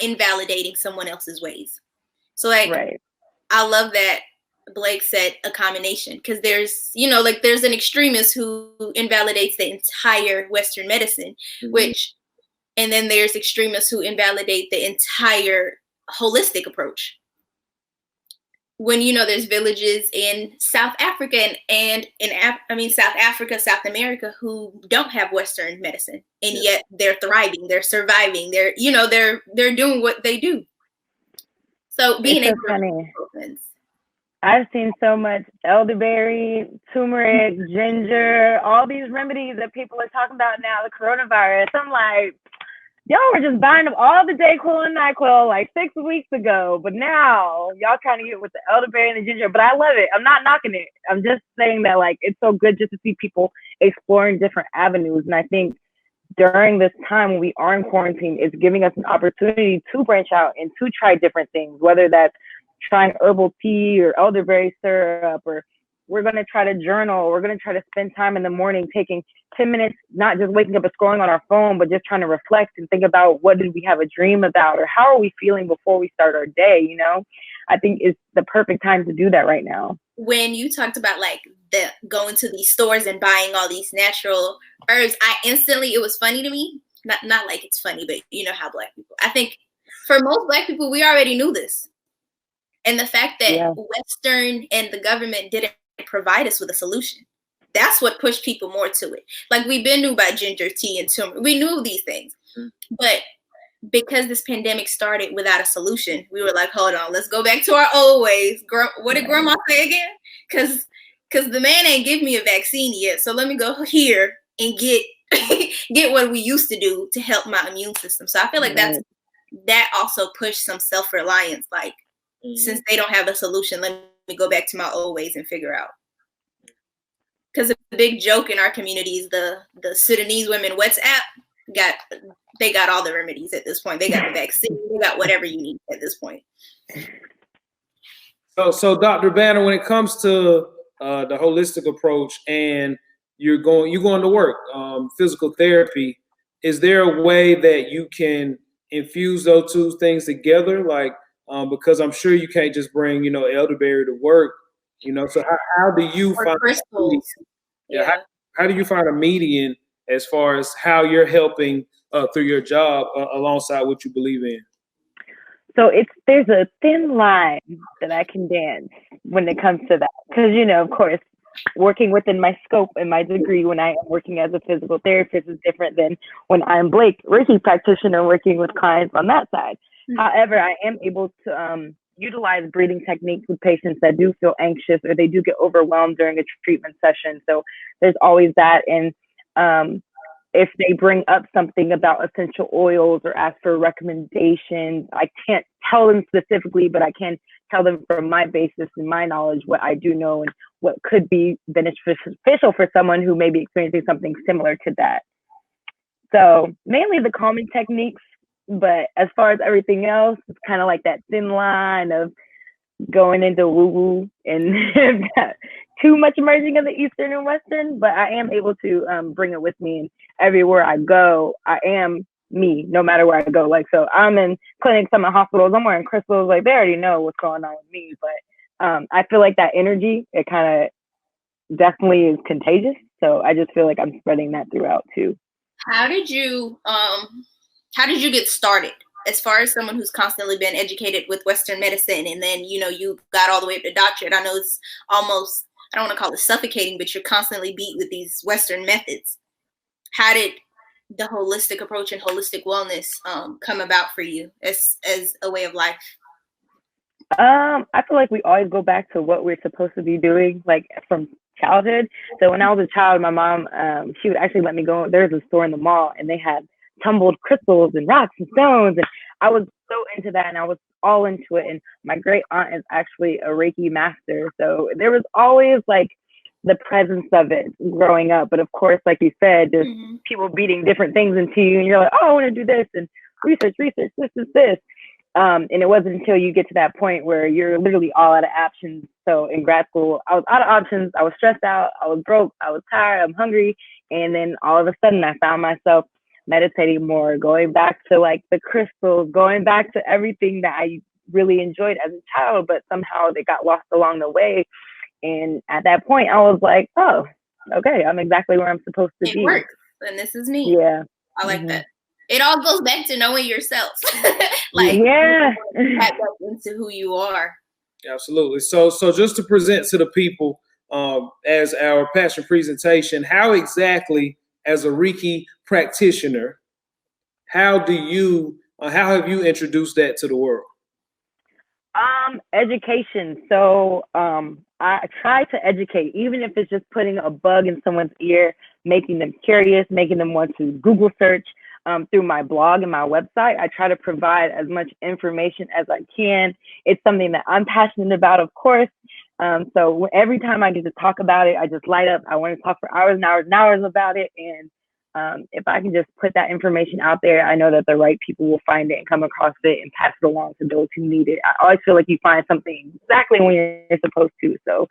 Speaker 2: invalidating someone else's ways. So like I love that Blake said a combination, because there's there's an extremist who invalidates the entire Western medicine, and then there's extremists who invalidate the entire holistic approach. When there's villages in South Africa and South Africa, South America, who don't have Western medicine, and yet they're thriving, they're surviving, they're doing what they do. So being able to
Speaker 4: I've seen so much elderberry, turmeric, ginger, all these remedies that people are talking about now, the coronavirus. I'm like, y'all were just buying up all the Dayquil and NyQuil like 6 weeks ago, but now y'all kind of get with the elderberry and the ginger. But I love it. I'm not knocking it. I'm just saying that like it's so good just to see people exploring different avenues. And I think during this time when we are in quarantine, it's giving us an opportunity to branch out and to try different things, whether that's trying herbal tea or elderberry syrup, or we're going to try to journal. We're going to try to spend time in the morning taking 10 minutes, not just waking up and scrolling on our phone, but just trying to reflect and think about what did we have a dream about, or how are we feeling before we start our day, I think it's the perfect time to do that right now.
Speaker 2: When you talked about like the going to these stores and buying all these natural herbs, it was funny to me. Not like it's funny, but you know how Black people, I think for most Black people, we already knew this. And the fact that Western and the government didn't provide us with a solution, that's what pushed people more to it. Like we've been knew about ginger tea and turmeric. We knew these things, but because this pandemic started without a solution, we were like, hold on, let's go back to our old ways. What did grandma say again? Because the man ain't give me a vaccine yet. So let me go here and get get what we used to do to help my immune system. So I feel like that also pushed some self-reliance. Like, since they don't have a solution, let me go back to my old ways and figure out. Because the big joke in our community is the Sudanese women WhatsApp they got all the remedies at this point. They got the vaccine. They got whatever you need at this point.
Speaker 1: So Dr. Banner, when it comes to the holistic approach and you're going to work, physical therapy, is there a way that you can infuse those two things together? Like, because I'm sure you can't just bring, elderberry to work, so how do you find crystals? How do you find a median as far as how you're helping through your job alongside what you believe in?
Speaker 4: So there's a thin line that I can dance when it comes to that. Because, of course, working within my scope and my degree when I am working as a physical therapist is different than when I'm Blake, Reiki practitioner, working with clients on that side. Mm-hmm. However, I am able to utilize breathing techniques with patients that do feel anxious or they do get overwhelmed during a treatment session. So there's always that. And if they bring up something about essential oils or ask for recommendations, I can't tell them specifically, but I can tell them from my basis and my knowledge what I do know and what could be beneficial for someone who may be experiencing something similar to that. So mainly the calming techniques, but as far as everything else, it's kind of like that thin line of going into woo-woo and too much merging of the Eastern and Western, but I am able to bring it with me. And everywhere I go, I am me, no matter where I go. Like, so I'm in clinics, I'm in hospitals, I'm wearing crystals, like they already know what's going on with me. But I feel like that energy, it kind of definitely is contagious. So I just feel like I'm spreading that throughout too.
Speaker 2: How did you get started? As far as someone who's constantly been educated with Western medicine, and then, you got all the way up to doctorate. I know it's almost, I don't want to call it suffocating, but you're constantly beat with these Western methods. How did the holistic approach and holistic wellness come about for you as a way of life?
Speaker 4: I feel like we always go back to what we're supposed to be doing, like from childhood. So when I was a child, my mom, she would actually let me go. There was a store in the mall, and they had tumbled crystals and rocks and stones, and I was so into that, and I was all into it. And my great aunt is actually a Reiki master, so there was always like the presence of it growing up. But of course, like you said, there's people beating different things into you, and you're like, oh, I want to do this, and research, this is this. And it wasn't until you get to that point where you're literally all out of options. So in grad school, I was out of options. I was stressed out. I was broke. I was tired. I'm hungry. And then all of a sudden, I found myself meditating more, going back to like the crystals, going back to everything that I really enjoyed as a child, but somehow they got lost along the way. And at that point, I was like, oh, okay, I'm exactly where I'm supposed to be.
Speaker 2: It works, and this is me.
Speaker 4: Yeah.
Speaker 2: I like that. It all goes back to knowing yourself.
Speaker 4: Tap
Speaker 2: into who you are.
Speaker 1: Absolutely. So just to present to the people as our passion presentation, how exactly, as a Reiki practitioner, how have you introduced that to the world?
Speaker 4: Education. So I try to educate, even if it's just putting a bug in someone's ear, making them curious, making them want to Google search. Through my blog and my website, I try to provide as much information as I can. It's something that I'm passionate about, of course. So every time I get to talk about it, I just light up. I want to talk for hours and hours and hours about it. And if I can just put that information out there, I know that the right people will find it and come across it and pass it along to those who need it. I always feel like you find something exactly when you're supposed to. So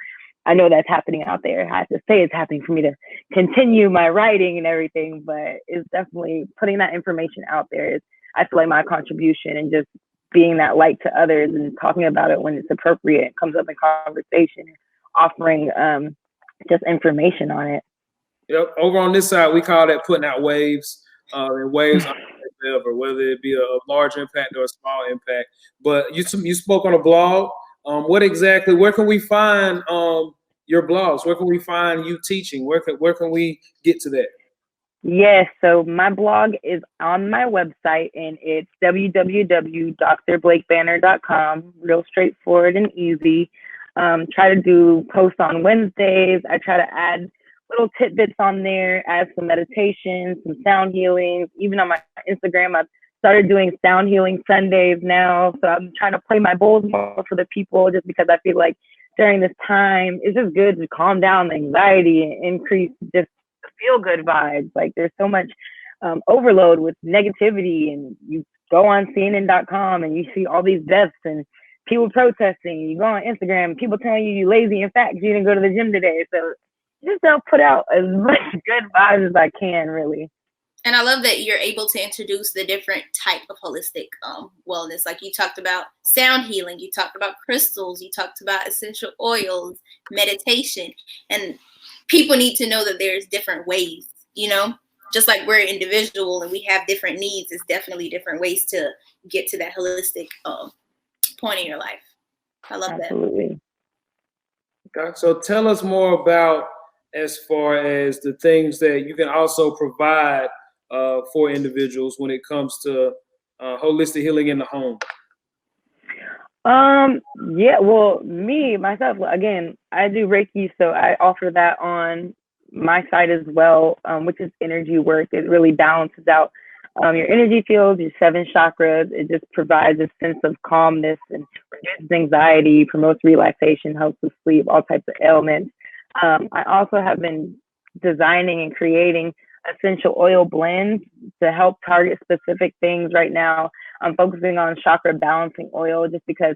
Speaker 4: I know that's happening out there. I have to say it's happening for me to continue my writing and everything, but it's definitely putting that information out there. I feel like my contribution and just being that light to others and talking about it when it's appropriate, it comes up in conversation, offering just information on it.
Speaker 1: Yep. Over on this side, we call that putting out waves, and waves ever, whether it be a large impact or a small impact. But you spoke on a blog. Where can we find your blogs? Where can we find you teaching? Where can we get to that?
Speaker 4: Yes, so my blog is on my website, and it's www.drblakebanner.com. Real straightforward and easy. Try to do posts on Wednesdays. I try to add little tidbits on there, add some meditation, some sound healing. Even on my Instagram, I've started doing sound healing Sundays now. So I'm trying to play my bowls more for the people, just because I feel like during this time, it's just good to calm down the anxiety and increase just feel good vibes. Like, there's so much overload with negativity, and you go on CNN.com and you see all these deaths and people protesting. You go on Instagram and people telling you lazy and fat because you didn't go to the gym today. So just don't put out as much good vibes as I can, really.
Speaker 2: And I love that you're able to introduce the different type of holistic wellness. Like, you talked about sound healing, you talked about crystals, you talked about essential oils, meditation, and people need to know that there's different ways, just like we're individual and we have different needs. It's definitely different ways to get to that holistic point in your life. I love
Speaker 4: Absolutely.
Speaker 2: that.
Speaker 1: Okay. So tell us more about, as far as the things that you can also provide for individuals when it comes to holistic healing in the home.
Speaker 4: Yeah, well, myself, again, I do Reiki, so I offer that on my side as well, which is energy work. It really balances out your energy fields, your 7 chakras. It just provides a sense of calmness and reduces anxiety, promotes relaxation, helps with sleep, all types of ailments. I also have been designing and creating essential oil blends to help target specific things. Right now, I'm focusing on chakra balancing oil, just because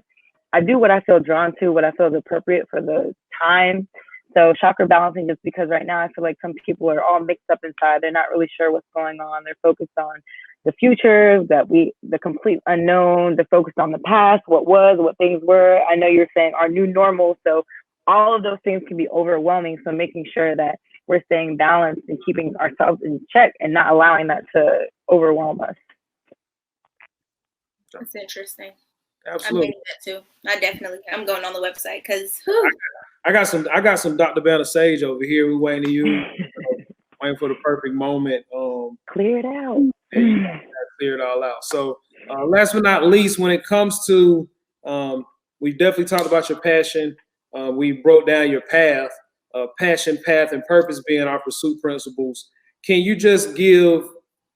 Speaker 4: I do what I feel drawn to, what I feel is appropriate for the time. So chakra balancing, just because right now I feel like some people are all mixed up inside. They're not really sure what's going on. They're focused on the future, the complete unknown. They're focused on the past, what was, what things were. I know you're saying our new normal. So all of those things can be overwhelming. So making sure that we're staying balanced and keeping ourselves in check and not allowing that to overwhelm us.
Speaker 2: That's interesting.
Speaker 1: Absolutely.
Speaker 2: I'm reading that too. I'm going on the website because
Speaker 1: I got some Dr. Banner Sage over here. We're waiting to use, waiting for the perfect moment.
Speaker 4: Clear it out.
Speaker 1: Clear it all out. So last but not least, when it comes to, we definitely talked about your passion. We broke down your path, passion, path, and purpose being our pursuit principles. Can you just give,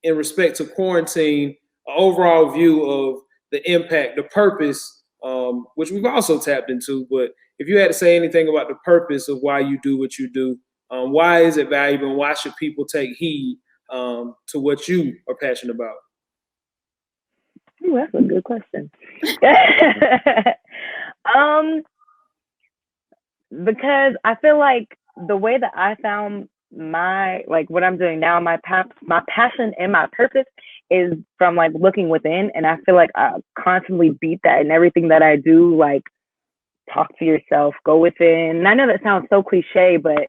Speaker 1: in respect to quarantine, an overall view of the impact, the purpose, which we've also tapped into, but if you had to say anything about the purpose of why you do what you do, why is it valuable, and why should people take heed to what you are passionate about?
Speaker 4: Ooh, that's a good question. Because I feel like the way that I found what I'm doing now, my passion and my purpose is from looking within. And I feel like I constantly beat that in everything that I do, talk to yourself, go within. And I know that sounds so cliche, but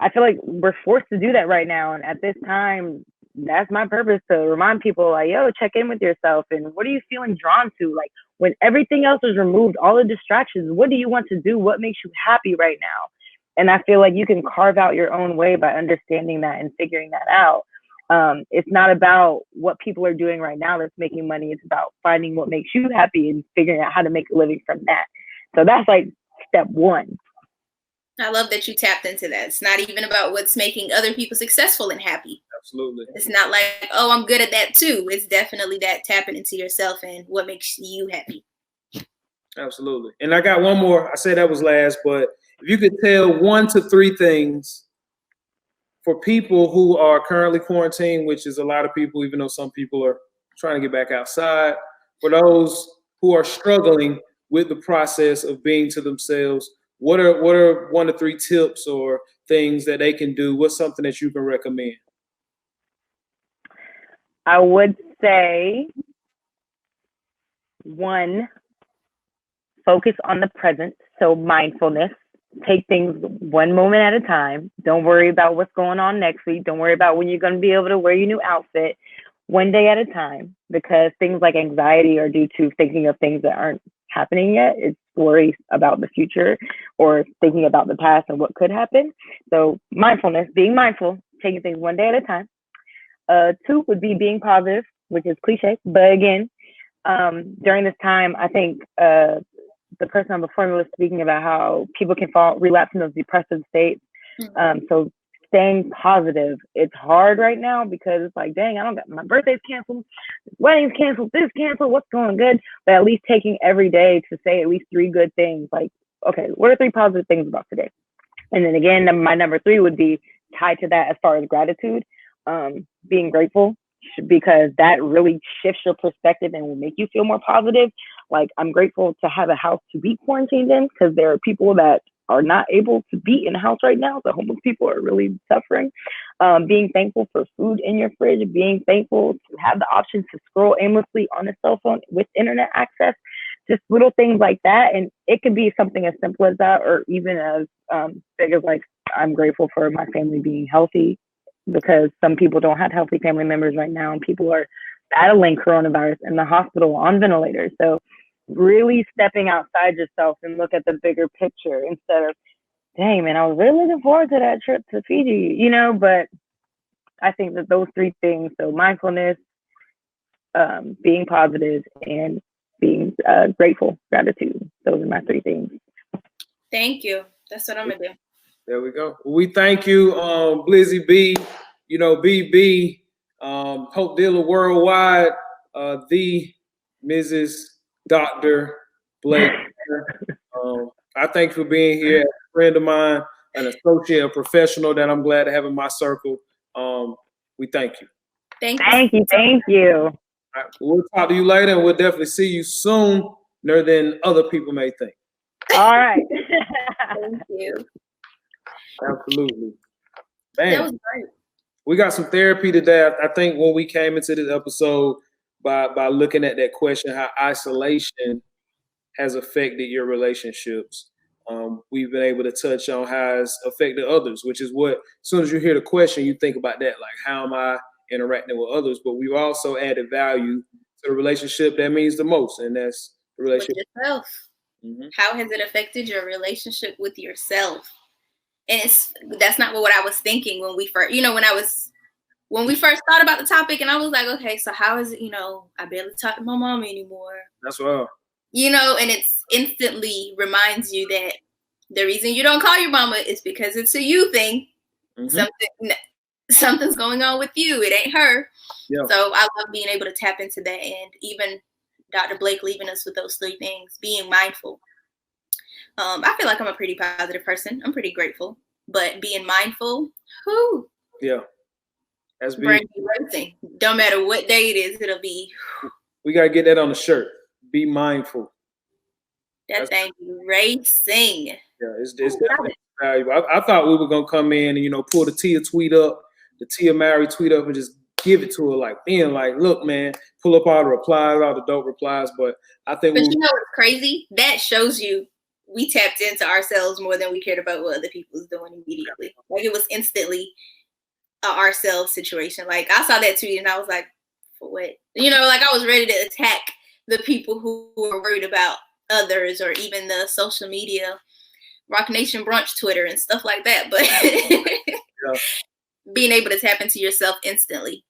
Speaker 4: I feel like we're forced to do that right now. And at this time, that's my purpose, to remind people, yo, check in with yourself. And what are you feeling drawn to? When everything else is removed, all the distractions, what do you want to do? What makes you happy right now? And I feel like you can carve out your own way by understanding that and figuring that out. It's not about what people are doing right now that's making money. It's about finding what makes you happy and figuring out how to make a living from that. So that's step one.
Speaker 2: I love that you tapped into that. It's not even about what's making other people successful and happy.
Speaker 1: Absolutely.
Speaker 2: It's not like, oh, I'm good at that too. It's definitely that tapping into yourself and what makes you happy.
Speaker 1: Absolutely. And I got one more. I said that was last, but if you could tell 1 to 3 things for people who are currently quarantined, which is a lot of people, even though some people are trying to get back outside, for those who are struggling with the process of being to themselves, what are 1 to 3 tips or things that they can do? What's something that you can recommend?
Speaker 4: I would say 1, focus on the present. So mindfulness, take things one moment at a time. Don't worry about what's going on next week. Don't worry about when you're going to be able to wear your new outfit. One day at a time, because things like anxiety are due to thinking of things that aren't happening yet. It's worry about the future or thinking about the past and what could happen. So mindfulness, being mindful, taking things one day at a time. 2 would be being positive, which is cliche. But again, during this time, I think the person on before me was speaking about how people can relapse in those depressive states. So staying positive, it's hard right now because it's like, dang, I don't got my birthday's canceled, wedding's canceled, this canceled, what's going good? But at least taking every day to say at least 3 good things. Like, okay, what are 3 positive things about today? And then again, my number 3 would be tied to that as far as gratitude, being grateful, because that really shifts your perspective and will make you feel more positive. Like, I'm grateful to have a house to be quarantined in, because there are people that are not able to be in a house right now. The homeless people are really suffering. Being thankful for food in your fridge, being thankful to have the option to scroll aimlessly on a cell phone with internet access, just little things like that. And it could be something as simple as that, or even as big as like, I'm grateful for my family being healthy, because some people don't have healthy family members right now, and people are battling coronavirus in the hospital on ventilators. So really stepping outside yourself and look at the bigger picture instead of, dang, man, I was really looking forward to that trip to Fiji, you know. But I think that those 3 things, so mindfulness, being positive, and being grateful, gratitude, those are my 3 things.
Speaker 2: Thank you. That's what I'm gonna do.
Speaker 1: There we go. We thank you, Blizzy B, BB, Hope Dealer Worldwide, the Mrs. Dr. Blake. I thank you for being here. A friend of mine, an associate, a professional that I'm glad to have in my circle. We thank you.
Speaker 2: Thank you.
Speaker 4: Thank you.
Speaker 1: All right, we'll talk to you later, and we'll definitely see you sooner than other people may think.
Speaker 4: All right.
Speaker 2: Thank you.
Speaker 1: Absolutely.
Speaker 2: That was great.
Speaker 1: We got some therapy today. I think when we came into this episode, by looking at that question, how isolation has affected your relationships, we've been able to touch on how it's affected others, which is what, as soon as you hear the question, you think about that, like, how am I interacting with others? But we've also added value to the relationship that means the most, and that's the relationship
Speaker 2: with yourself. Mm-hmm. How has it affected your relationship with yourself? And that's not what I was thinking when we first, when we first thought about the topic, and I was like, okay, so how is it, I barely talk to my mom anymore. That's
Speaker 1: right.
Speaker 2: And it's instantly reminds you that the reason you don't call your mama is because it's a you thing. Mm-hmm. Something's going on with you. It ain't her. Yeah. So I love being able to tap into that. And even Dr. Blake leaving us with those 3 things, being mindful. I feel like I'm a pretty positive person. I'm pretty grateful, but being mindful, whoo.
Speaker 1: Yeah.
Speaker 2: That's brain be racing. Don't matter what day it is, it'll be.
Speaker 1: We got to get that on the shirt. Be mindful.
Speaker 2: That thing be racing.
Speaker 1: Yeah, it's definitely valuable. I thought we were going to come in and, pull the Tia tweet up, the Tia Mary tweet up, and just give it to her, like being like, look, man, pull up all the replies, all the dope replies. But I think
Speaker 2: you know what's crazy? That shows you we tapped into ourselves more than we cared about what other people was doing immediately. Like, it was instantly ourselves situation. Like, I saw that tweet and I was like, for what? Like, I was ready to attack the people who were worried about others, or even the social media, Rock Nation Brunch Twitter and stuff like that. But being able to tap into yourself instantly.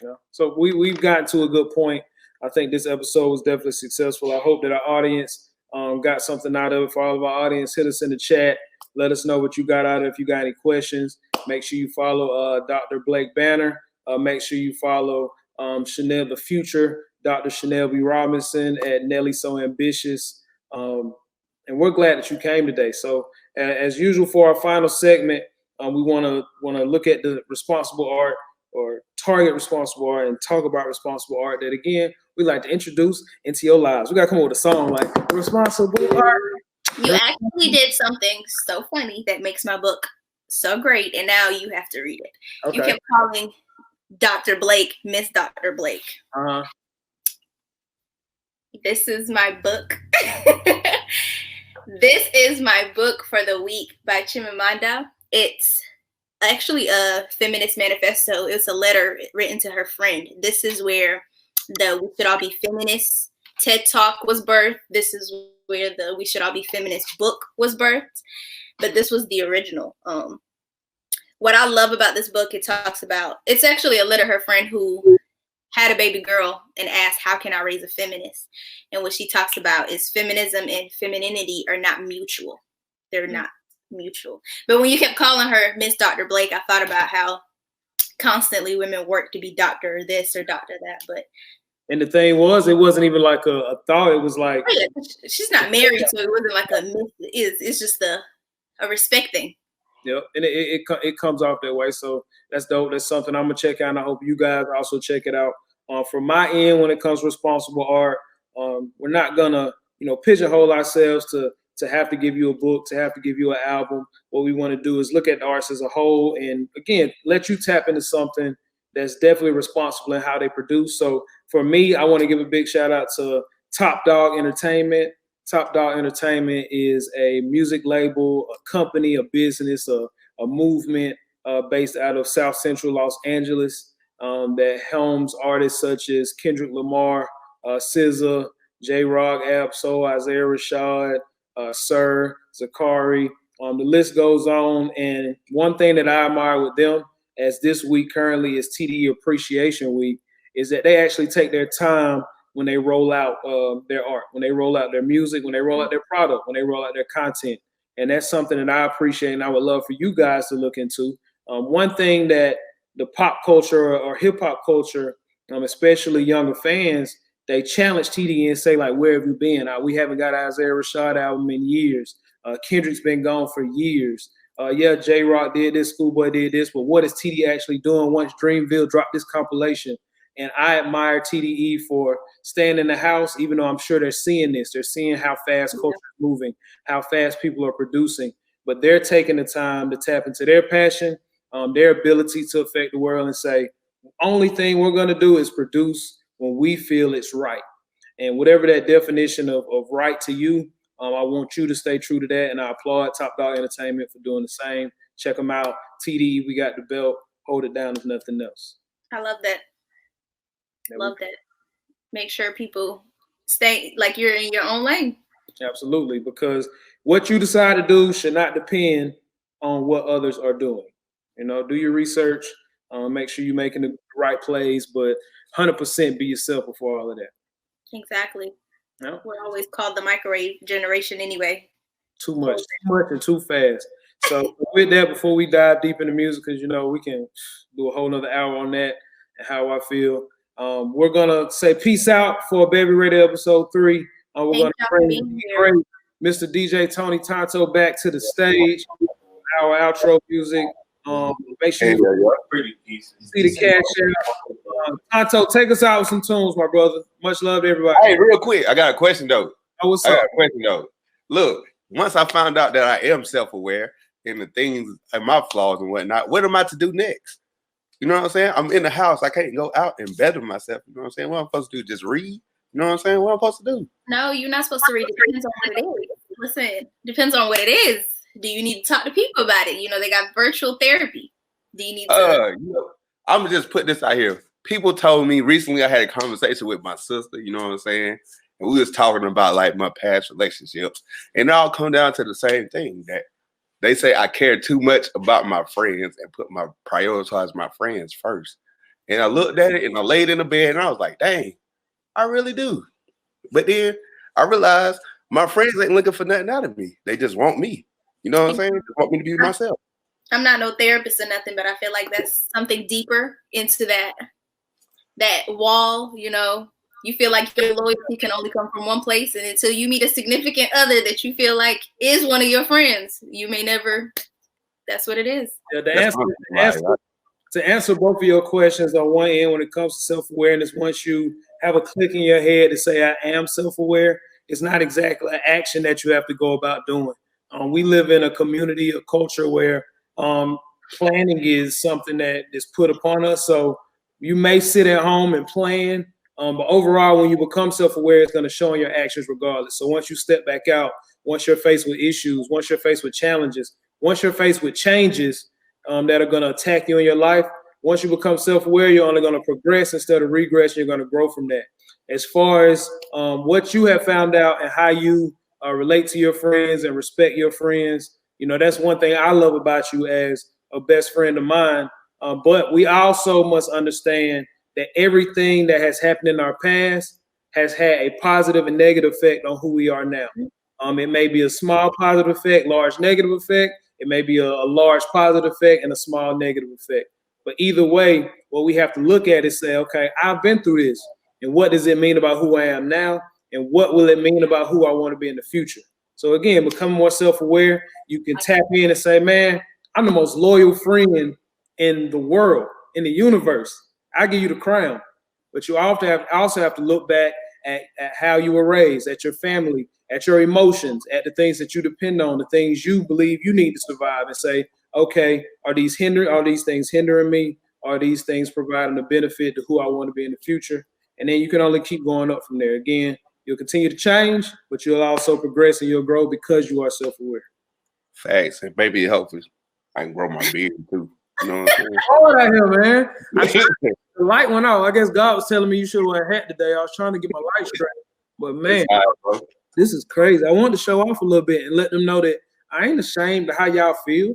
Speaker 1: Yeah. So we've gotten to a good point. I think this episode was definitely successful. I hope that our audience got something out of it. For all of our audience, hit us in the chat. Let us know what you got out of it. If you got any questions, make sure you follow Dr. Blake Banner. Make sure you follow Shanel the Future, Dr. Shanel B. Robinson at Nelly So Ambitious. And we're glad that you came today. So as usual, for our final segment, we want to look at the responsible art, or target responsible art, and talk about responsible art that, again, we like to introduce into your lives. We got to come up with a song like Responsible Art.
Speaker 2: You actually did something so funny that makes my book so great, and now you have to read it. Okay. You kept calling Dr. Blake Miss Dr. Blake. Uh-huh. This is my book. This is my book for the week by Chimamanda. It's actually a feminist manifesto. It's a letter written to her friend. This is where the We Should All Be Feminists TED Talk was birthed. This is where the We Should All Be Feminist book was birthed. But this was the original. what I love about this book, it talks about, it's actually a letter her friend who had a baby girl and asked, how can I raise a feminist? And what she talks about is feminism and femininity are not mutual. They're not mutual. But when you kept calling her Miss Dr. Blake, I thought about how constantly women work to be doctor this or doctor that. But
Speaker 1: and the thing was, it wasn't even like a thought. It was like,
Speaker 2: oh yeah, she's not married, so it wasn't like a myth. It's just a respect thing.
Speaker 1: Yep, and it comes off that way. So that's dope. That's something I'm gonna check out, and I hope you guys also check it out. From my end, when it comes to responsible art, we're not gonna pigeonhole ourselves to have to give you a book, to have to give you an album. What we want to do is look at the arts as a whole, and again, let you tap into something that's definitely responsible in how they produce. So for me, I want to give a big shout out to Top Dog Entertainment. Top Dog Entertainment is a music label, a company, a business, a movement based out of South Central Los Angeles that helms artists such as Kendrick Lamar, SZA, J-Rock, Ab-Soul, Isaiah Rashad, Sir, Zakari. The list goes on. And one thing that I admire with them, as this week currently is TDE Appreciation Week, is that they actually take their time when they roll out their art, when they roll out their music, when they roll out their product, when they roll out their content. And that's something that I appreciate and I would love for you guys to look into. One thing that the pop culture or hip hop culture, especially younger fans, they challenge TDE and say, like, where have you been? We haven't got an Isaiah Rashad album in years. Kendrick's been gone for years. Yeah, J-Rock did this, Schoolboy did this, but what is TDE actually doing once Dreamville dropped this compilation? And I admire TDE for staying in the house, even though I'm sure they're seeing this. They're seeing how fast culture is moving, how fast people are producing. But they're taking the time to tap into their passion, their ability to affect the world and say, the only thing we're going to do is produce when we feel it's right. And whatever that definition of right to you, I want you to stay true to that. And I applaud Top Dog Entertainment for doing the same. Check them out. TDE, we got the belt. Hold it down if nothing else.
Speaker 2: I love that. Love that. Make sure people stay like you're in your own lane.
Speaker 1: Absolutely, because what you decide to do should not depend on what others are doing. Do your research, make sure you're making the right plays, but 100% be yourself before all of that.
Speaker 2: Exactly.
Speaker 1: Yeah.
Speaker 2: We're always called the microwave generation anyway.
Speaker 1: Too much and too fast. So with that, before we dive deep into music, because we can do a whole nother hour on that and how I feel. We're gonna say peace out for A.Bevy Radio episode 3. We're gonna bring Mr. DJ Tony Tonto back to the stage. Our outro music. Make sure you see the cash out. Tonto, take us out with some tunes, my brother. Much love to everybody.
Speaker 5: Hey, real quick, I got a question though.
Speaker 1: Oh, what's up?
Speaker 5: I got a question though. Look, once I found out that I am self-aware in the things and my flaws and whatnot, what am I to do next? You know what I'm saying? I'm in the house. I can't go out and better myself. You know what I'm saying? What I'm supposed to do? Just read? You know what I'm saying? What I'm supposed to do?
Speaker 2: No, you're not supposed to read. It depends on what it is. Listen, depends on what it is. Do you need to talk to people about it? They got virtual therapy. Do you need to?
Speaker 5: I'm going to just put this out here. People told me recently I had a conversation with my sister. You know what I'm saying? And we was talking about like my past relationships. And it all come down to the same thing, that they say I care too much about my friends and prioritize my friends first. And I looked at it and I laid in the bed and I was like, dang, I really do. But then I realized my friends ain't looking for nothing out of me. They just want me. You know what I'm saying? They want me to be myself.
Speaker 2: I'm not no therapist or nothing, but I feel like that's something deeper into that wall. You feel like your loyalty can only come from one place, and until you meet a significant other that you feel like is one of your friends, you may never. That's what it is.
Speaker 1: Yeah, to answer both of your questions on one end, when it comes to self-awareness, once you have a click in your head to say I am self-aware, it's not exactly an action that you have to go about doing. We live in a community, a culture where planning is something that is put upon us. So you may sit at home and plan. But overall, when you become self-aware, it's going to show in your actions regardless. So once you step back out, once you're faced with issues, once you're faced with challenges, once you're faced with changes that are going to attack you in your life, once you become self-aware, you're only going to progress instead of regress. You're going to grow from that. As far as what you have found out and how you relate to your friends and respect your friends, that's one thing I love about you as a best friend of mine. But we also must understand that everything that has happened in our past has had a positive and negative effect on who we are now. It may be a small positive effect, large negative effect. It may be a large positive effect and a small negative effect. But either way, what we have to look at is say, okay, I've been through this. And what does it mean about who I am now? And what will it mean about who I want to be in the future? So again, becoming more self-aware, you can tap in and say, man, I'm the most loyal friend in the world, in the universe. I give you the crown. But you also have to look back at how you were raised, at your family, at your emotions, at the things that you depend on, the things you believe you need to survive, and say, okay, are these things hindering me? Are these things providing a benefit to who I want to be in the future? And then you can only keep going up from there. Again, you'll continue to change, but you'll also progress and you'll grow because you are self-aware.
Speaker 5: Facts. And maybe hopefully I can grow my beard too. You know what I'm saying?
Speaker 1: Hold out here, man. The light went off. I guess God was telling me you should wear a hat today. I was trying to get my light straight. But man, this is crazy. I wanted to show off a little bit and let them know that I ain't ashamed of how y'all feel.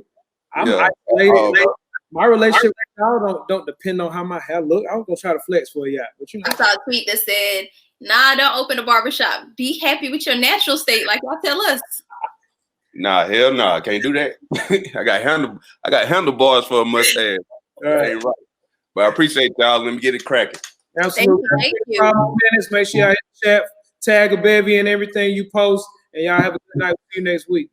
Speaker 1: I'm isolated. My relationship with y'all don't depend on how my hair look. I was gonna try to flex for y'all. But you know.
Speaker 2: I saw a tweet that said, nah, don't open a barbershop. Be happy with your natural state, like y'all tell us.
Speaker 5: Nah, hell no, I can't do that. I got handlebars for a mustache. That ain't right. But I appreciate y'all. Let me get it cracking.
Speaker 1: Absolutely.
Speaker 2: Thank you.
Speaker 1: Make sure y'all hit the chat, tag A.Bevy and everything you post, and y'all have a good night. See you next week.